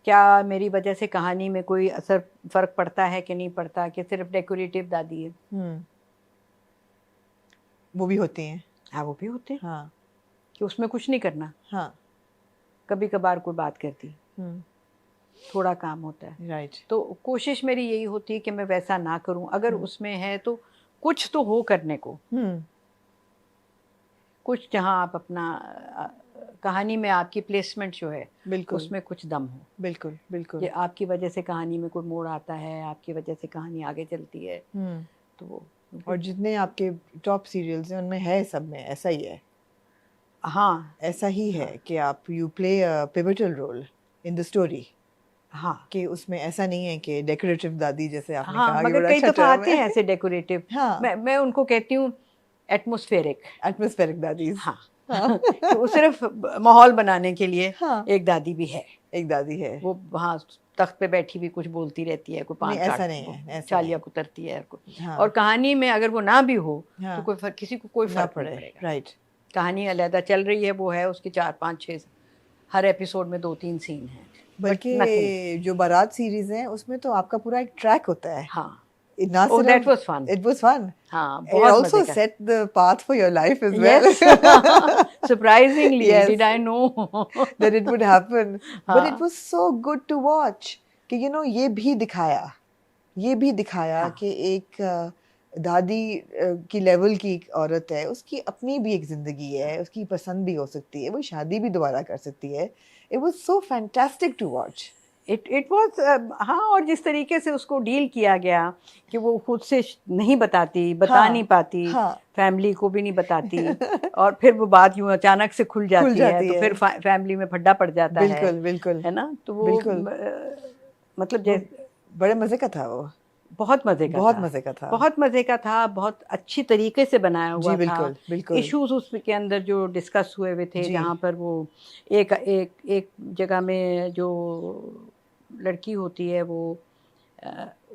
Speaker 1: क्या मेरी वजह से कहानी में कोई असर फर्क पड़ता है कि नहीं पड़ता, कि सिर्फ डेकोरेटिव दादी है।
Speaker 2: Hmm. वो भी होती हैं।
Speaker 1: हाँ, वो भी होते हैं
Speaker 2: हाँ
Speaker 1: कि उसमें कुछ नहीं करना,
Speaker 2: हाँ।
Speaker 1: कभी कभार कोई बात करती,
Speaker 2: Hmm.
Speaker 1: थोड़ा काम होता है।
Speaker 2: Right.
Speaker 1: तो कोशिश मेरी यही होती है कि मैं वैसा ना करूं, अगर उसमें है तो कुछ तो हो करने को,
Speaker 2: Hmm.
Speaker 1: कुछ जहां आप अपना कहानी में आपकी प्लेसमेंट जो है
Speaker 2: बिल्कुल
Speaker 1: उसमें कुछ दम हो,
Speaker 2: बिल्कुल बिल्कुल।
Speaker 1: कि आपकी वजह से कहानी में कोई मोड़ आता है, आपकी वजह से कहानी आगे चलती है,
Speaker 2: Hmm.
Speaker 1: तो वो
Speaker 2: और जितने आपके टॉप सीरियल्स हैं उनमें है, सब में ऐसा ही है।
Speaker 1: हाँ
Speaker 2: ऐसा ही है कि आप you play a pivotal role in the story,
Speaker 1: हाँ
Speaker 2: कि उसमें ऐसा नहीं है कि डेकोरेटिव दादी जैसे आपने
Speaker 1: हाँ,
Speaker 2: कहा कि
Speaker 1: मगर
Speaker 2: बड़ा
Speaker 1: कई
Speaker 2: अच्छा
Speaker 1: दफा
Speaker 2: टर्म
Speaker 1: आते
Speaker 2: है।
Speaker 1: हैं ऐसे डेकोरेटिव,
Speaker 2: हाँ।
Speaker 1: मैं उनको कहती हूँ एटमॉस्फेरिक।
Speaker 2: एटमॉस्फेरिक दादीज।
Speaker 1: हाँ
Speaker 2: हाँ।
Speaker 1: कि वो सिर्फ माहौल बनाने के लिए
Speaker 2: हाँ।
Speaker 1: एक दादी भी है,
Speaker 2: एक दादी है।
Speaker 1: वो वहाँ तख्त पे बैठी भी कुछ बोलती रहती है, कोई
Speaker 2: नहीं,
Speaker 1: पान
Speaker 2: ऐसा नहीं है, ऐसा
Speaker 1: चालियाँ
Speaker 2: नहीं।
Speaker 1: कुतरती है
Speaker 2: हाँ।
Speaker 1: और कहानी में अगर वो ना भी हो
Speaker 2: हाँ।
Speaker 1: तो कोई फर्क, किसी को कोई
Speaker 2: ना
Speaker 1: फर्क नहीं
Speaker 2: पड़े।
Speaker 1: पड़ेगा।
Speaker 2: राइट।
Speaker 1: कहानी अलहदा चल रही है, वो है उसके 4 5 6 हर एपिसोड में 2 3 सीन हैं, बट
Speaker 2: बल्कि
Speaker 1: नथिंग।
Speaker 2: जो बारात सीरीज है उसमें तो आपका पूरा एक ट्रैक होता है।
Speaker 1: हाँ,
Speaker 2: ना
Speaker 1: ओह दैट
Speaker 2: सिर्फ
Speaker 1: was fun.
Speaker 2: It was fun,
Speaker 1: हाँ,
Speaker 2: it
Speaker 1: बहुत
Speaker 2: also
Speaker 1: मजे का।
Speaker 2: set the path for your life as well.
Speaker 1: Yes surprisingly
Speaker 2: Yes.
Speaker 1: Did I know
Speaker 2: that it would happen. But it
Speaker 1: हाँ
Speaker 2: was so good to watch कि ये भी दिखाया,
Speaker 1: हाँ
Speaker 2: कि एक दादी की लेवल की एक औरत है, उसकी अपनी भी एक ज़िंदगी है, उसकी पसंद भी हो सकती है, वो शादी भी दोबारा कर सकती है। It was so fantastic to watch.
Speaker 1: It was हाँ, और जिस तरीके से उसको डील किया गया कि वो खुद से नहीं बताती, बता नहीं पाती,
Speaker 2: हाँ।
Speaker 1: फैमिली को भी नहीं बताती और फिर वो बात यूं अचानक से खुल
Speaker 2: खुल
Speaker 1: जाती है,
Speaker 2: जाती
Speaker 1: तो
Speaker 2: है।
Speaker 1: फिर फैमिली में फड्डा पड़ जाता
Speaker 2: बिल्कुल बिल्कुल
Speaker 1: है ना, तो वो
Speaker 2: बिल्कुल।
Speaker 1: मतलब
Speaker 2: वो बड़े मज़े का था वो।
Speaker 1: बहुत मजे का
Speaker 2: बहुत
Speaker 1: था,
Speaker 2: मज़े का था।
Speaker 1: बहुत मजे का था, बहुत अच्छी तरीके से बनाया हुआ
Speaker 2: जी
Speaker 1: था।
Speaker 2: बिल्कुल बिल्कुल।
Speaker 1: इश्यूज उसके अंदर जो डिस्कस हुए हुए थे,
Speaker 2: जी।
Speaker 1: जहाँ पर वो एक एक एक जगह में जो लड़की होती है अ,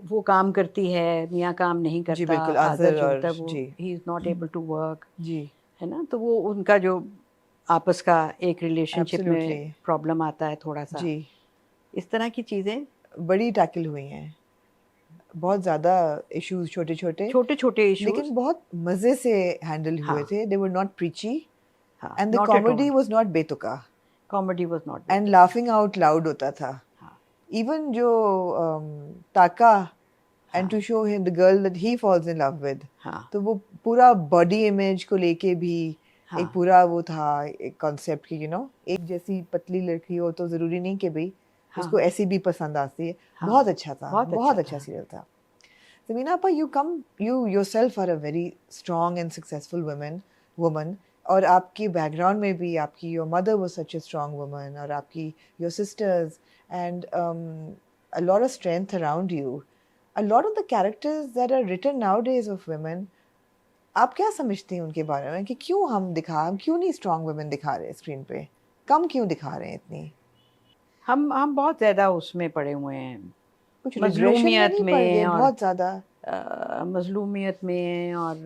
Speaker 1: वो काम करती है, मियाँ काम नहीं
Speaker 2: जी
Speaker 1: करता,
Speaker 2: बिल्कुल,
Speaker 1: फादर
Speaker 2: आज़र
Speaker 1: जो
Speaker 2: और
Speaker 1: होता है वो
Speaker 2: जी।
Speaker 1: He is not able to work,
Speaker 2: जी।
Speaker 1: है ना, तो वो उनका जो आपस का एक रिलेशनशिप में
Speaker 2: Absolutely.
Speaker 1: प्रॉब्लम आता है थोड़ा सा,
Speaker 2: जी।
Speaker 1: इस तरह की चीज़ें
Speaker 2: बड़ी टैकल हुई हैं, बहुत ज़्यादा इश्यूज़ छोटे-छोटे,
Speaker 1: छोटे छोटे
Speaker 2: लेकिन
Speaker 1: इश्यूज।
Speaker 2: बहुत मज़े से हैंडल हुए
Speaker 1: हाँ
Speaker 2: थे। दे वर नॉट प्रीची
Speaker 1: हाँ,
Speaker 2: and the
Speaker 1: not at
Speaker 2: comedy
Speaker 1: all,
Speaker 2: was not बेतुका
Speaker 1: comedy was not
Speaker 2: and
Speaker 1: better.
Speaker 2: Laughing out loud होता था।
Speaker 1: हाँ
Speaker 2: इवन जो ताका एंड
Speaker 1: हाँ
Speaker 2: to show him the girl that he falls in love with,
Speaker 1: हाँ
Speaker 2: तो वो पूरा बॉडी इमेज को लेके भी
Speaker 1: हाँ
Speaker 2: एक पूरा वो था, एक कॉन्सेप्ट की एक जैसी पतली लड़की हो तो ज़रूरी नहीं कि भाई
Speaker 1: हाँ
Speaker 2: उसको ऐसी भी पसंद आती है।
Speaker 1: हाँ,
Speaker 2: बहुत अच्छा था,
Speaker 1: बहुत
Speaker 2: बहुत
Speaker 1: अच्छा
Speaker 2: अच्छा
Speaker 1: था।
Speaker 2: सीरियल था। Samina appa, you yourself are a very strong and successful woman, और आपकी बैकग्राउंड में भी आपकी your mother was such a strong woman, और आपकी your sisters and a lot of strength around you. A lot of the characters that are written nowadays of women, आप क्या समझती हैं उनके बारे में कि हम क्यों नहीं strong women दिखा रहे स्क्रीन पे, कम क्यों दिखा रहे हैं इतनी?
Speaker 1: हम बहुत ज़्यादा उसमें पड़े हुए हैं,
Speaker 2: कुछ रिग्रेशन में
Speaker 1: मजलूमियत
Speaker 2: नहीं पड़ गए
Speaker 1: में, और
Speaker 2: बहुत ज़्यादा?
Speaker 1: मजलूमियत में, और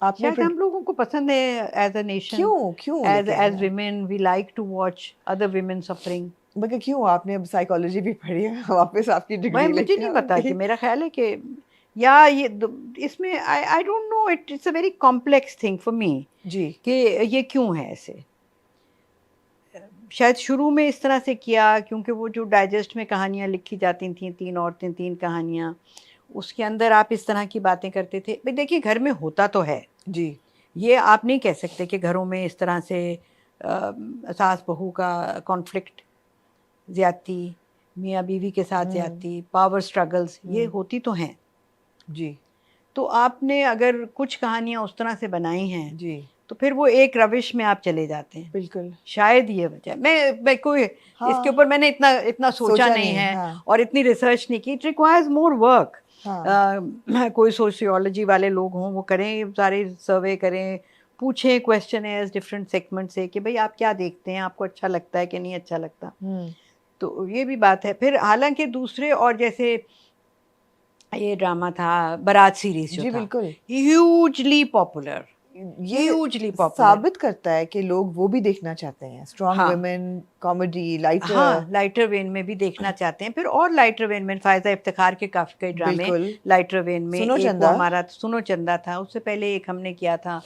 Speaker 2: आपने
Speaker 1: शायद
Speaker 2: फिर
Speaker 1: हम लोगों को पसंद है एज अ नेशन,
Speaker 2: क्यों
Speaker 1: एज
Speaker 2: लेकिन
Speaker 1: women we like to watch other women suffering.
Speaker 2: मगर क्यों आपने अब साइकोलॉजी भी पढ़ी है, वापस आपकी डिग्री
Speaker 1: मुझे
Speaker 2: लेके
Speaker 1: नहीं
Speaker 2: आ
Speaker 1: पता, कि
Speaker 2: गई?
Speaker 1: मेरा ख्याल है कि या ये इसमें I don't know, it's a very complex thing for me
Speaker 2: जी
Speaker 1: कि ये क्यों है ऐसे। शायद शुरू में इस तरह से किया क्योंकि वो जो डाइजेस्ट में कहानियाँ लिखी जाती थी, 3 औरतें 3 कहानियाँ, उसके अंदर आप इस तरह की बातें करते थे। भाई देखिए, घर में होता तो है,
Speaker 2: जी
Speaker 1: ये आप नहीं कह सकते कि घरों में इस तरह से सास बहू का कॉन्फ्लिक्ट, ज़्यादती, मियाँ बीवी के साथ ज़्यादती, पावर स्ट्रगल्स, ये होती तो हैं।
Speaker 2: जी
Speaker 1: तो आपने अगर कुछ कहानियाँ उस तरह से बनाई हैं
Speaker 2: जी
Speaker 1: तो फिर वो एक रविश में आप चले जाते हैं,
Speaker 2: बिल्कुल।
Speaker 1: शायद ये वजह। मैं कोई
Speaker 2: हाँ,
Speaker 1: इसके ऊपर मैंने इतना सोचा नहीं है,
Speaker 2: हाँ
Speaker 1: और इतनी रिसर्च नहीं की। It requires more work.
Speaker 2: हाँ
Speaker 1: कोई सोशियोलॉजी वाले लोग हों, वो करें, सारे सर्वे करें, पूछें क्वेश्चन डिफरेंट सेगमेंट से कि भाई आप क्या देखते हैं, आपको अच्छा लगता है कि नहीं अच्छा लगता। तो ये भी बात है। फिर हालांकि दूसरे, और जैसे ये ड्रामा था बारात सीरीज जो
Speaker 2: जी
Speaker 1: था,
Speaker 2: बिल्कुल,
Speaker 1: ह्यूजली पॉपुलर,
Speaker 2: ये
Speaker 1: ह्यूजली पॉपुलर।
Speaker 2: साबित करता है कि लोग वो भी देखना चाहते हैं, स्ट्रॉन्ग
Speaker 1: हाँ
Speaker 2: वुमेन, कॉमेडी, लाइटर।
Speaker 1: हाँ, लाइटर वेन में भी देखना चाहते हैं। फिर और लाइटर वेन में फायदा इफ्तिखार के काफी कई ड्रामे
Speaker 2: बिल्कुल,
Speaker 1: लाइटर वेन में।
Speaker 2: सुनो
Speaker 1: एक वो
Speaker 2: चंदा।
Speaker 1: हमारा सुनो चंदा था, उससे पहले एक हमने किया था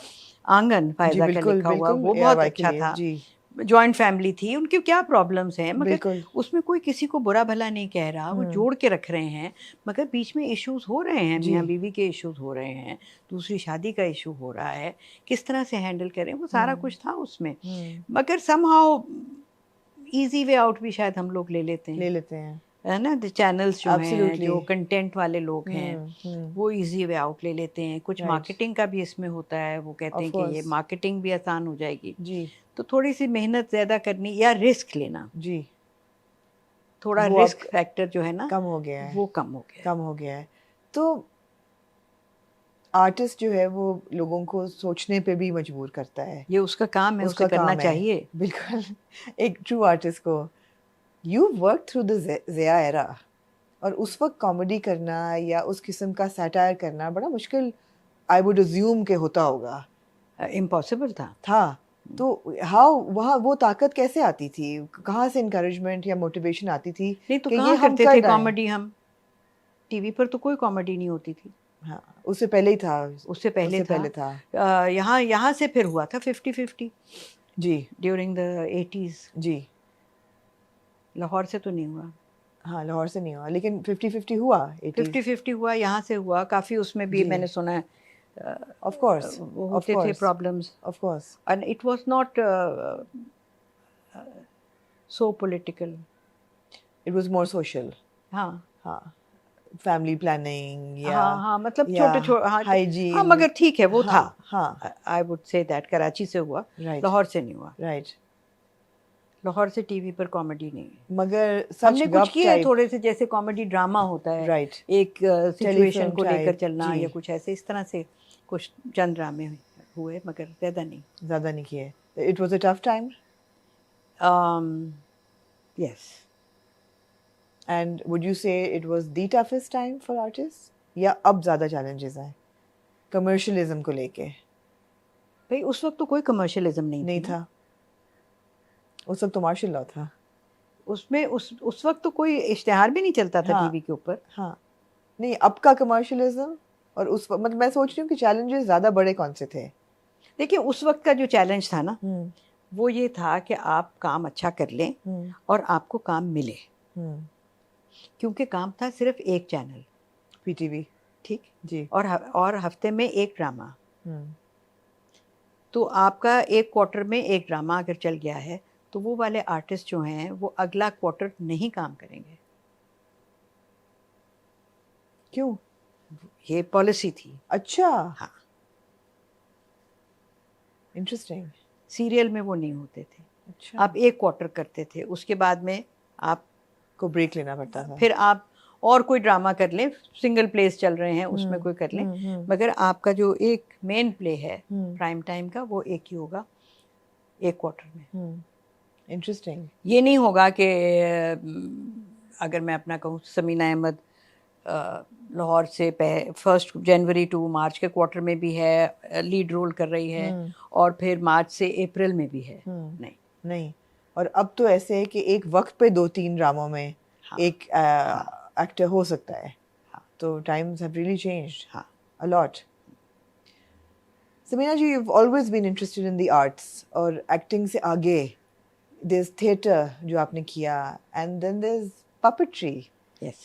Speaker 1: आंगन,
Speaker 2: जी
Speaker 1: फायजा का
Speaker 2: बिल्कुल
Speaker 1: लिखा हुआ,
Speaker 2: बिल्कुल,
Speaker 1: वो बहुत
Speaker 2: ARY के
Speaker 1: अच्छा
Speaker 2: लिए
Speaker 1: था।
Speaker 2: जी
Speaker 1: जॉइंट फैमिली थी, उनकी क्या प्रॉब्लम्स हैं, मगर
Speaker 2: बिल्कुल।
Speaker 1: उसमें कोई किसी को बुरा भला नहीं कह रहा, वो जोड़ के रख रहे हैं। मगर बीच में इश्यूज हो रहे हैं,
Speaker 2: जी
Speaker 1: मियाँ बीवी के इश्यूज हो रहे हैं, दूसरी शादी का इशू हो रहा है, किस तरह से हैंडल करें, वो सारा कुछ था उसमें। मगर समहाउ इजी वे आउट भी शायद हम लोग ले लेते हैं,
Speaker 2: ले लेते हैं,
Speaker 1: है ना। चैनल्स जो हैं,
Speaker 2: एब्सोल्युटली।
Speaker 1: जो कंटेंट वाले लोग हैं, वो इजी वे आउट ले लेते हैं। कुछ
Speaker 2: राइट,
Speaker 1: मार्केटिंग का भी इसमें होता है, वो कहते
Speaker 2: ऑफ
Speaker 1: हैं कि ये
Speaker 2: कोर्स।
Speaker 1: मार्केटिंग भी आसान हो जाएगी,
Speaker 2: जी
Speaker 1: तो थोड़ी सी मेहनत ज़्यादा करनी या रिस्क लेना,
Speaker 2: जी,
Speaker 1: थोड़ा
Speaker 2: वो
Speaker 1: रिस्क
Speaker 2: अब
Speaker 1: फैक्टर जो है ना,
Speaker 2: कम हो गया है,
Speaker 1: वो कम हो गया है।
Speaker 2: कम हो गया है। तो आर्टिस्ट जो है वो लोगों को सोचने पे भी मजबूर करता है,
Speaker 1: ये उसका काम है,
Speaker 2: उसका
Speaker 1: उसे करना
Speaker 2: काम है
Speaker 1: चाहिए।
Speaker 2: बिल्कुल। एक ट्रू आर्टिस्ट को, you work through the Zia era, और उस वक्त कॉमेडी करना या उस किस्म का सैटायर करना बड़ा मुश्किल, आई वुड अज्यूम के होता होगा,
Speaker 1: इम्पॉसिबल था।
Speaker 2: तो हाउ वहाँ वो ताकत कैसे आती थी, कहाँ से इनकरेजमेंट या मोटिवेशन आती थी
Speaker 1: नहीं तो
Speaker 2: कि ये
Speaker 1: कहाँ
Speaker 2: हम
Speaker 1: करते
Speaker 2: कर
Speaker 1: थे
Speaker 2: रहे हैं?
Speaker 1: कॉमेडी हम, टीवी पर तो कोई कॉमेडी नहीं होती थी।
Speaker 2: हाँ, उससे पहले ही था,
Speaker 1: उससे पहले था। यहाँ यहाँ से फिर हुआ था 50-50
Speaker 2: जी
Speaker 1: ड्यूरिंग द 80s।
Speaker 2: जी।
Speaker 1: लाहौर से तो नहीं हुआ,
Speaker 2: हाँ, लाहौर से नहीं हुआ, लेकिन 50-50 हुआ 80s।
Speaker 1: 50-50 हुआ, यहाँ से हुआ काफ़ी। उसमें भी
Speaker 2: जी,
Speaker 1: मैंने सुना है
Speaker 2: ऑफ कोर्स,
Speaker 1: वो
Speaker 2: ऑफ
Speaker 1: होते थे
Speaker 2: course,
Speaker 1: problems,
Speaker 2: of course.
Speaker 1: And it was not so political.
Speaker 2: It was more social.
Speaker 1: हाँ
Speaker 2: हाँ, फैमिली प्लानिंग
Speaker 1: हाँ हाँ, मतलब
Speaker 2: या
Speaker 1: छोटे छोटे, हाँ हाँ,
Speaker 2: हाइजीन।
Speaker 1: मगर ठीक है, वो था।
Speaker 2: हाँ हाँ,
Speaker 1: I would say that Karachi से हुआ,
Speaker 2: राइट
Speaker 1: लाहौर से नहीं हुआ।
Speaker 2: राइट।
Speaker 1: लाहौर से टीवी पर कॉमेडी नहीं है।
Speaker 2: मगर सच
Speaker 1: हमने कुछ
Speaker 2: गप
Speaker 1: किए हैं
Speaker 2: टाइप,
Speaker 1: थोड़े से, जैसे कॉमेडी ड्रामा होता है,
Speaker 2: राइट,
Speaker 1: एक सिचुएशन
Speaker 2: टेलीफिल्म
Speaker 1: को लेकर
Speaker 2: टाइप।
Speaker 1: चलना
Speaker 2: जी,
Speaker 1: या कुछ ऐसे, इस तरह से कुछ चंद ड्रामे हुए, मगर ज़्यादा नहीं।
Speaker 2: ज़्यादा नहीं किए। It was a tough time,
Speaker 1: yes.
Speaker 2: And would you say it was the toughest time for artist, या अब ज़्यादा चैलेंजेस हैं कमर्शियलिज्म को लेके?
Speaker 1: भाई उस वक्त तो कोई कमर्शियलिज्म नहीं
Speaker 2: नहीं
Speaker 1: थी ना।
Speaker 2: था, उस वक्त तो मार्शल लॉ था।
Speaker 1: उसमें उस वक्त तो कोई इश्तिहार भी नहीं चलता था
Speaker 2: हाँ
Speaker 1: टीवी के ऊपर।
Speaker 2: हाँ, नहीं अब का कमर्शियलिज्म, और उस वक्त मतलब मैं सोच रही हूँ कि चैलेंजेस ज़्यादा बड़े कौन से थे?
Speaker 1: देखिए उस वक्त का जो चैलेंज था ना, वो ये था कि आप काम अच्छा कर लें और आपको काम मिले, क्योंकि काम था सिर्फ एक चैनल,
Speaker 2: पीटीवी।
Speaker 1: ठीक,
Speaker 2: जी।
Speaker 1: और हफ्ते में एक ड्रामा। तो आपका एक क्वार्टर में एक ड्रामा अगर चल गया है, तो वो वाले आर्टिस्ट जो हैं वो अगला क्वार्टर नहीं काम करेंगे।
Speaker 2: क्यों?
Speaker 1: ये पॉलिसी थी।
Speaker 2: अच्छा,
Speaker 1: हाँ,
Speaker 2: इंटरेस्टिंग।
Speaker 1: सीरियल में वो नहीं होते थे।
Speaker 2: अच्छा,
Speaker 1: आप एक क्वार्टर करते थे, उसके बाद में आप
Speaker 2: को ब्रेक लेना पड़ता था।
Speaker 1: फिर आप और कोई ड्रामा कर लें, सिंगल प्लेस चल रहे हैं उसमें कोई कर लें, मगर आपका जो एक मेन प्ले है प्राइम टाइम का, वो एक ही होगा एक क्वार्टर में।
Speaker 2: इंटरेस्टिंग।
Speaker 1: ये नहीं होगा कि अगर मैं अपना कहूँ, समीना अहमद लाहौर से 1 जनवरी टू मार्च के क्वार्टर में भी है, लीड रोल कर रही है, और फिर मार्च से अप्रैल में भी है। नहीं
Speaker 2: नहीं, और अब तो ऐसे है कि एक वक्त पे 2-3 ड्रामों में एक एक्टर हो सकता है। तो times have really changed a lot. Samina ji, you've always been interested in the arts, और एक्टिंग से आगे there's theatre जो आपने किया, and then there's puppetry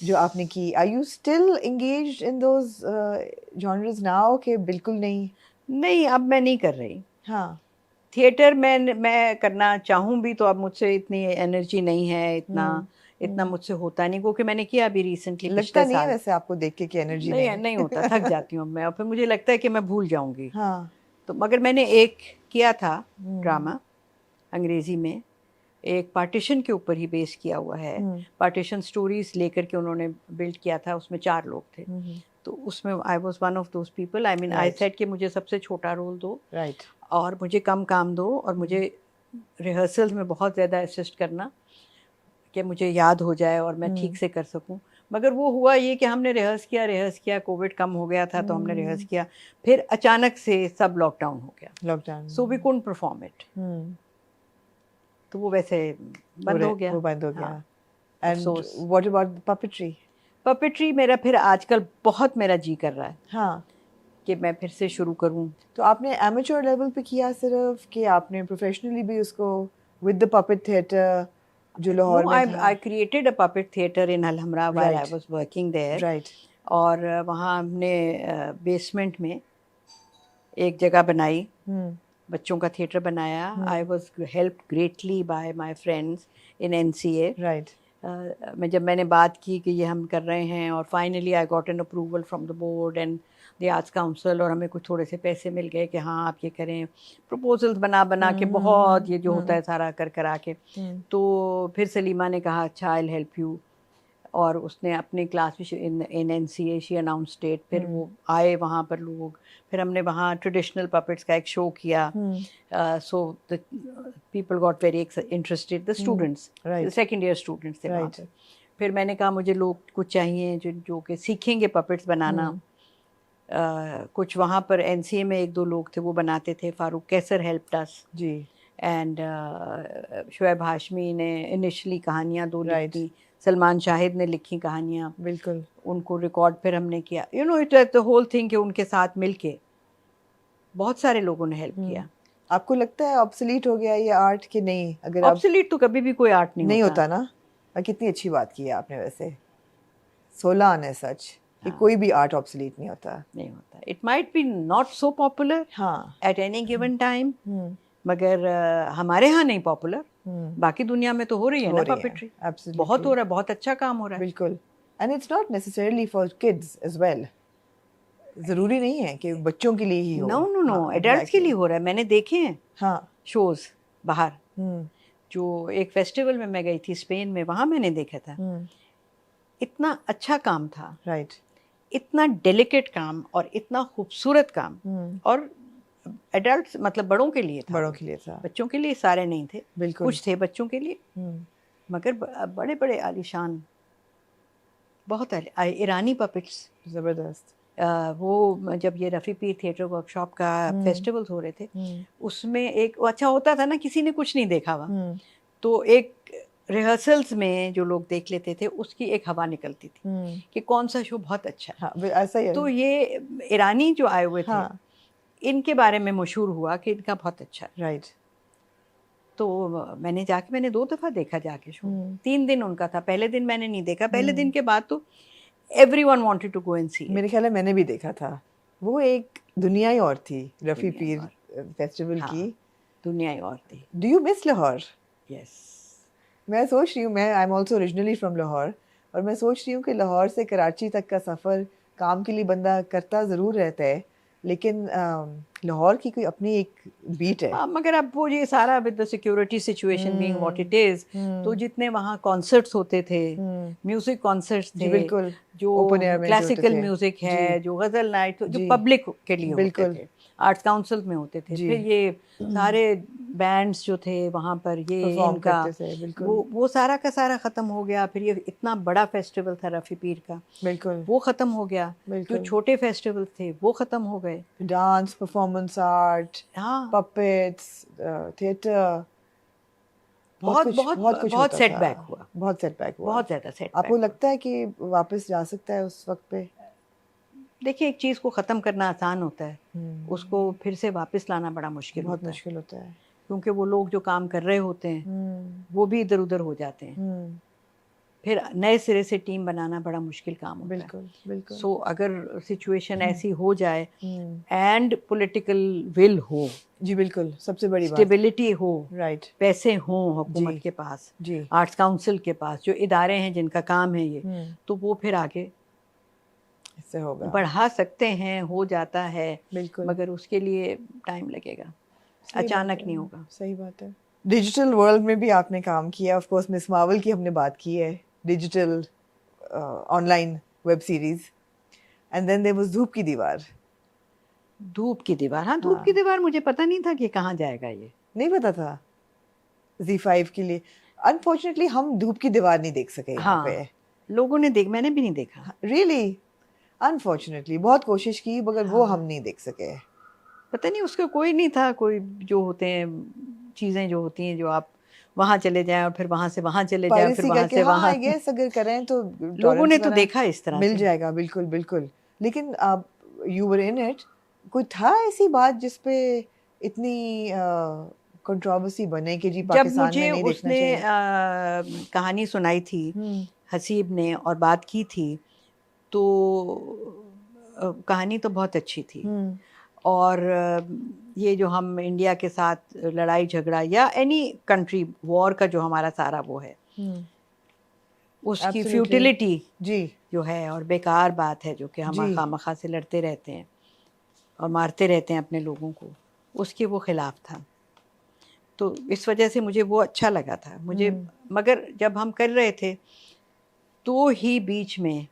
Speaker 2: जो आपने की। Are you still engaged in those genres now कि बिल्कुल नहीं?
Speaker 1: नहीं, अब मैं नहीं कर रही।
Speaker 2: हाँ,
Speaker 1: थिएटर मैं करना चाहूँ भी तो अब मुझसे इतनी एनर्जी नहीं है, इतना मुझसे होता नहीं, क्योंकि मैंने किया अभी रिसेंटली
Speaker 2: लगता नहीं है वैसे आपको देख के कि एनर्जी
Speaker 1: नहीं नहीं होता, थक जाती हूँ मैं, और फिर मुझे लगता है कि मैं भूल जाऊंगी।
Speaker 2: हाँ,
Speaker 1: तो मगर मैंने एक किया था ड्रामा अंग्रेजी में, एक पार्टीशन के ऊपर ही बेस किया हुआ है। पार्टीशन स्टोरीज लेकर के उन्होंने बिल्ड किया था, उसमें 4 लोग थे। तो उसमें I was one of those people. I mean I said कि मुझे सबसे छोटा रोल दो,
Speaker 2: राइट,
Speaker 1: और मुझे कम काम दो, और मुझे रिहर्सल्स में बहुत ज़्यादा असिस्ट करना, कि मुझे याद हो जाए और मैं ठीक से कर सकूं। मगर वो हुआ ये कि हमने रिहर्स किया, कोविड कम हो गया था तो हमने रिहर्स किया, फिर अचानक से सब लॉकडाउन हो गया,
Speaker 2: lockdown,
Speaker 1: so we couldn't perform it, तो वो वैसे बंद हो गया।
Speaker 2: वो बंद हो गया।
Speaker 1: हाँ,
Speaker 2: एंड
Speaker 1: अफसोस।
Speaker 2: What about puppetry?
Speaker 1: पपेट्री मेरा फिर आजकल बहुत मेरा जी कर रहा है
Speaker 2: हाँ,
Speaker 1: कि मैं फिर से शुरू करूं।
Speaker 2: तो आपने एमेच्योर लेवल पे किया सिर्फ, कि आपने प्रोफेशनली भी उसको विद द पपेट थिएटर जो लाहौर
Speaker 1: No,
Speaker 2: में था?
Speaker 1: I created a puppet theater in Alhambra while I
Speaker 2: Right.
Speaker 1: was working there.
Speaker 2: Right.
Speaker 1: और वहाँ हमने बेसमेंट में एक जगह बनाई, बच्चों का थिएटर बनाया। I was helped greatly by my friends in NCA।
Speaker 2: Right.
Speaker 1: मैंने बात की कि ये हम कर रहे हैं, और finally I got an approval from the board and the arts council, और हमें कुछ थोड़े से पैसे मिल गए कि हाँ आप ये करें। प्रपोजल्स बना के बहुत ये जो होता है सारा करा के, तो फिर सलीमा ने कहा अच्छा आई विल हेल्प यू, और उसने अपनी क्लास में इन NCA शी अनाउंस डेट, फिर वो आए वहाँ पर लोग, फिर हमने वहाँ ट्रेडिशनल पपेट्स का एक शो किया। So the people got very interested, the students, second year students थे वहाँ पे। फिर मैंने कहा मुझे लोग कुछ चाहिए जो कि सीखेंगे पपेट्स बनाना। कुछ वहाँ पर NCA में एक दो लोग थे वो बनाते थे, फारूक कैसर हेल्प्ड अस
Speaker 2: जी।
Speaker 1: एंड शुएब हाशमी ने इनिशियली कहानियाँ दो लिखी, सलमान शाहिद ने लिखी कहानियाँ,
Speaker 2: बिल्कुल,
Speaker 1: उनको रिकॉर्ड फिर हमने किया। You know it the whole thing कि उनके साथ मिलके बहुत सारे लोगों ने हेल्प किया।
Speaker 2: आपको लगता है ऑब्सोलीट हो गया ये आर्ट कि नहीं? अगर
Speaker 1: ऑब्सोलीट तो कभी भी कोई आर्ट नहीं
Speaker 2: होता ना। और कितनी अच्छी बात की है आपने वैसे, 16 आने सच कि कोई भी आर्ट ऑब्सोलीट नहीं होता।
Speaker 1: It might be not so popular at any given time, मगर हमारे यहाँ नहीं पॉपुलर, बाकी दुनिया में तो हो रही है ना पपेट्री, बहुत हो रहा है, बहुत अच्छा काम हो रहा है।
Speaker 2: बिल्कुल। And it's not necessarily for kids as well, जरूरी नहीं है कि बच्चों के लिए ही हो।
Speaker 1: नो एडल्ट्स के लिए हो रहा है। मैंने देखे हैं शोज बाहर, जो एक फेस्टिवल में मैं गई थी स्पेन में, वहां मैंने देखा था, इतना अच्छा काम था।
Speaker 2: राइट।
Speaker 1: इतना डेलिकेट काम और इतना खूबसूरत काम, और एडल्ट्स मतलब बड़ों के लिए था, बच्चों के लिए सारे नहीं थे, कुछ थे बच्चों के लिए, मगर बड़े बड़े आलीशान, बहुत ईरानी पपेट्स
Speaker 2: जबरदस्त।
Speaker 1: वो जब ये रफ़ी पीर थिएटर वर्कशॉप का फेस्टिवल्स हो रहे थे, उसमें एक अच्छा होता था ना, किसी ने कुछ नहीं देखा हुआ, तो एक रिहर्सल्स में जो लोग देख लेते थे उसकी एक हवा निकलती थी कि कौन सा शो बहुत अच्छा है।
Speaker 2: ऐसा ही है।
Speaker 1: तो ये ईरानी जो आए हुए थे, इनके बारे में मशहूर हुआ कि इनका बहुत अच्छा है।
Speaker 2: राइट।
Speaker 1: तो मैंने 2 दफ़ा देखा जाके शो। 3 दिन उनका था, पहले दिन मैंने नहीं देखा, पहले दिन के बाद तो everyone wanted to go and see it.
Speaker 2: मेरे ख्याल है मैंने भी देखा था। वो एक दुनिया ही और थी, रफ़ी पीर फेस्टिवल की
Speaker 1: दुनिया ही और थी।
Speaker 2: Do you miss Lahore?
Speaker 1: Yes.
Speaker 2: मैं सोच रही हूँ, मैं I am also originally from Lahore, और मैं सोच रही हूँ कि लाहौर से कराची तक का सफ़र काम के लिए बंदा करता ज़रूर रहता है, लेकिन लाहौर की कोई अपनी एक बीट है।
Speaker 1: मगर अब वो ये सारा with the security situation being what it is, तो जितने वहाँ कॉन्सर्ट्स होते थे, म्यूजिक कॉन्सर्ट्स थे,
Speaker 2: बिल्कुल,
Speaker 1: जो क्लासिकल म्यूजिक है, जो गजल नाइट, जो पब्लिक के लिए होते थे, आर्ट्स काउंसिल में होते थे, फिर ये सारे बैंड्स जो थे वहाँ पर, ये इनका वो सारा का सारा ख़त्म हो गया। फिर ये इतना बड़ा फेस्टिवल था रफ़ी पीर का,
Speaker 2: बिल्कुल
Speaker 1: वो ख़त्म हो गया। जो छोटे फेस्टिवल थे वो ख़त्म हो गए।
Speaker 2: Dance, performance art, puppets, theatre, बहुत
Speaker 1: सेटबैक हुआ,
Speaker 2: बहुत ज़्यादा सेटबैक।
Speaker 1: आपको
Speaker 2: लगता है कि वापस जा सकता है उस वक्त पे?
Speaker 1: देखिए, एक चीज़ को ख़त्म करना आसान होता है, उसको फिर से वापस लाना बड़ा मुश्किल होता है, क्योंकि वो लोग जो काम कर रहे होते हैं वो भी इधर उधर हो जाते हैं, फिर नए सिरे से टीम बनाना बड़ा मुश्किल काम होता है।
Speaker 2: बिल्कुल।
Speaker 1: सो अगर सिचुएशन ऐसी हो जाए एंड पॉलिटिकल विल हो,
Speaker 2: जी बिल्कुल, सबसे बड़ी बात,
Speaker 1: स्टेबिलिटी हो,
Speaker 2: राइट,
Speaker 1: पैसे हों हुकूमत के पास, आर्ट्स काउंसिल के पास, जो इदारे हैं जिनका काम है ये, तो वो फिर आगे
Speaker 2: इससे होगा, बढ़ा
Speaker 1: सकते हैं, हो जाता है, मगर उसके लिए टाइम लगेगा, अचानक नहीं होगा।
Speaker 2: सही बात है। डिजिटल वर्ल्ड में भी आपने काम किया, ऑफ कोर्स मिस मार्वल की हमने बात की है, digital online web series, and then there was Dhoop ki दीवार।
Speaker 1: धूप की दीवार, हाँ, धूप की दीवार मुझे पता नहीं था कि कहाँ जाएगा, ये
Speaker 2: नहीं पता था। Z5 के लिए अनफॉर्चुनेटली हम धूप की दीवार नहीं देख सके यहाँ
Speaker 1: हाँ
Speaker 2: पे।
Speaker 1: लोगों ने मैंने भी नहीं देखा।
Speaker 2: रियली अनफॉर्चुनेटली बहुत कोशिश की मगर वो हम नहीं देख सके।
Speaker 1: पता नहीं उसका कोई नहीं था, कोई जो होते हैं चीज़ें जो होती हैं जो आप वहाँ चले जाएं और फिर वहाँ से वहाँ चले जाएं फिर
Speaker 2: पायरेसी
Speaker 1: वहाँ
Speaker 2: करके
Speaker 1: से
Speaker 2: हाँ
Speaker 1: वहाँ
Speaker 2: आई गेस अगर करें तो
Speaker 1: लोगों ने
Speaker 2: torrents
Speaker 1: तो
Speaker 2: वगैरह
Speaker 1: देखा इस तरह
Speaker 2: मिल
Speaker 1: से।
Speaker 2: जाएगा, बिल्कुल बिल्कुल। लेकिन आप यू वर इन इट, कोई था ऐसी बात जिस पे इतनी कंट्रोवर्सी बने कि जी
Speaker 1: जब
Speaker 2: पाकिस्तान में
Speaker 1: मुझे
Speaker 2: नहीं देखना
Speaker 1: उसने
Speaker 2: चाहिए?
Speaker 1: कहानी सुनाई थी हसीब ने और बात की थी तो कहानी तो बहुत अच्छी थी। और ये जो हम इंडिया के साथ लड़ाई झगड़ा या एनी कंट्री वॉर का जो हमारा सारा वो है उसकी
Speaker 2: Absolutely.
Speaker 1: फ्यूटिलिटी
Speaker 2: जी
Speaker 1: जो है और बेकार बात है जो कि हम
Speaker 2: जी
Speaker 1: खामखा से लड़ते रहते हैं और मारते रहते हैं अपने लोगों को, उसके वो खिलाफ था। तो इस वजह से मुझे वो अच्छा लगा था मुझे। मगर जब हम कर रहे थे तो ही बीच में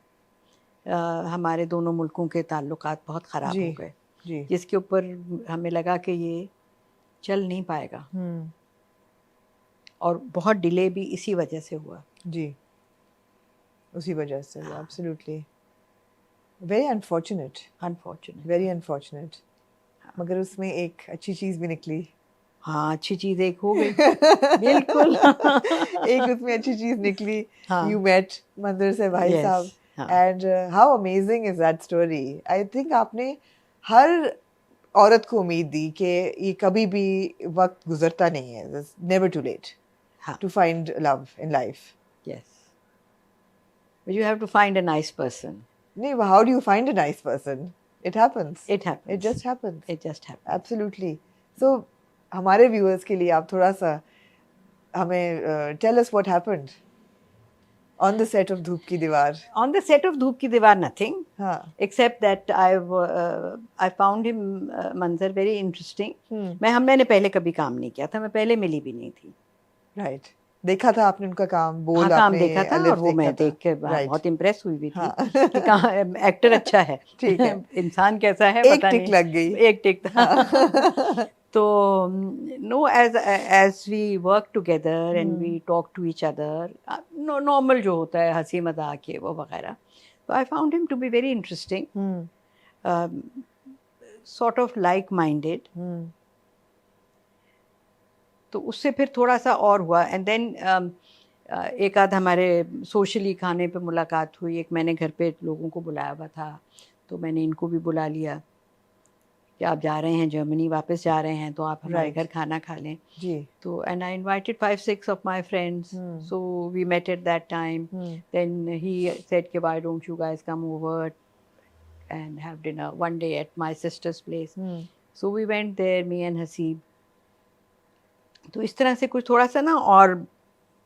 Speaker 1: हमारे दोनों मुल्कों के ताल्लुकात बहुत ख़राब
Speaker 2: जी
Speaker 1: हो गए,
Speaker 2: जी
Speaker 1: जिसके ऊपर हमें लगा कि ये चल नहीं पाएगा और बहुत डिले भी इसी वजह से हुआ।
Speaker 2: जी उसी वजह से हुआ। Absolutely very unfortunate, very unfortunate. मगर उसमें एक अच्छी चीज़ भी निकली।
Speaker 1: हाँ अच्छी चीज़ एक हो गई बिल्कुल
Speaker 2: एक उसमें अच्छी चीज़ निकली।
Speaker 1: हाँ
Speaker 2: यू मेट मंदिर से भाई
Speaker 1: यस
Speaker 2: साहब
Speaker 1: हाँ
Speaker 2: and how amazing is that story. I think आपने हर औरत को उम्मीद दी कि ये कभी भी वक्त गुजरता नहीं है, नेवर टू लेट
Speaker 1: हाँ
Speaker 2: to find love in life.
Speaker 1: Yes but you have to find a nice person.
Speaker 2: नहीं, how do you find a nice person? It happens.
Speaker 1: It happens.
Speaker 2: It just happens.
Speaker 1: It just happens.
Speaker 2: Absolutely. So हमारे viewers के लिए आप थोड़ा सा हमें tell us what happened on the set of धूप की दीवार.
Speaker 1: On the set of धूप की दीवार nothing
Speaker 2: हाँ
Speaker 1: except that I found him मंजर very interesting. मैंने पहले कभी काम नहीं किया था, मैं पहले मिली भी नहीं थी।
Speaker 2: right. देखा था आपने उनका काम, बोल
Speaker 1: हाँ काम
Speaker 2: आपने
Speaker 1: देखा था
Speaker 2: अलिफ
Speaker 1: और वो मैं
Speaker 2: देखा था.
Speaker 1: देख के
Speaker 2: Right.
Speaker 1: बहुत इम्प्रेस हुई भी थी
Speaker 2: हाँ.
Speaker 1: कि कहाँ एक्टर अच्छा है
Speaker 2: ठीक है.
Speaker 1: इंसान कैसा है
Speaker 2: एक
Speaker 1: पता
Speaker 2: टिक
Speaker 1: नहीं,
Speaker 2: लग गई.
Speaker 1: एक टिक था तो no as we work together and we talk to each other, normal जो होता है हंसी मजाक ये वो वगैरह, तो I found him to be very interesting, sort of like minded. तो उससे फिर थोड़ा सा और हुआ एंड देन एक आध हमारे सोशली खाने पे मुलाकात हुई। एक मैंने घर पे लोगों को बुलाया हुआ था तो मैंने इनको भी बुला लिया कि आप जा रहे हैं जर्मनी, वापस जा रहे हैं तो आप हमारे घर खाना खा लें।
Speaker 2: जी.
Speaker 1: तो and I invited 5-6 of my friends, so we met at that time. Then he said कि why don't you guys come over and have dinner one day at my sister's place. So we went there, me and Haseeb. तो इस तरह से कुछ थोड़ा सा ना और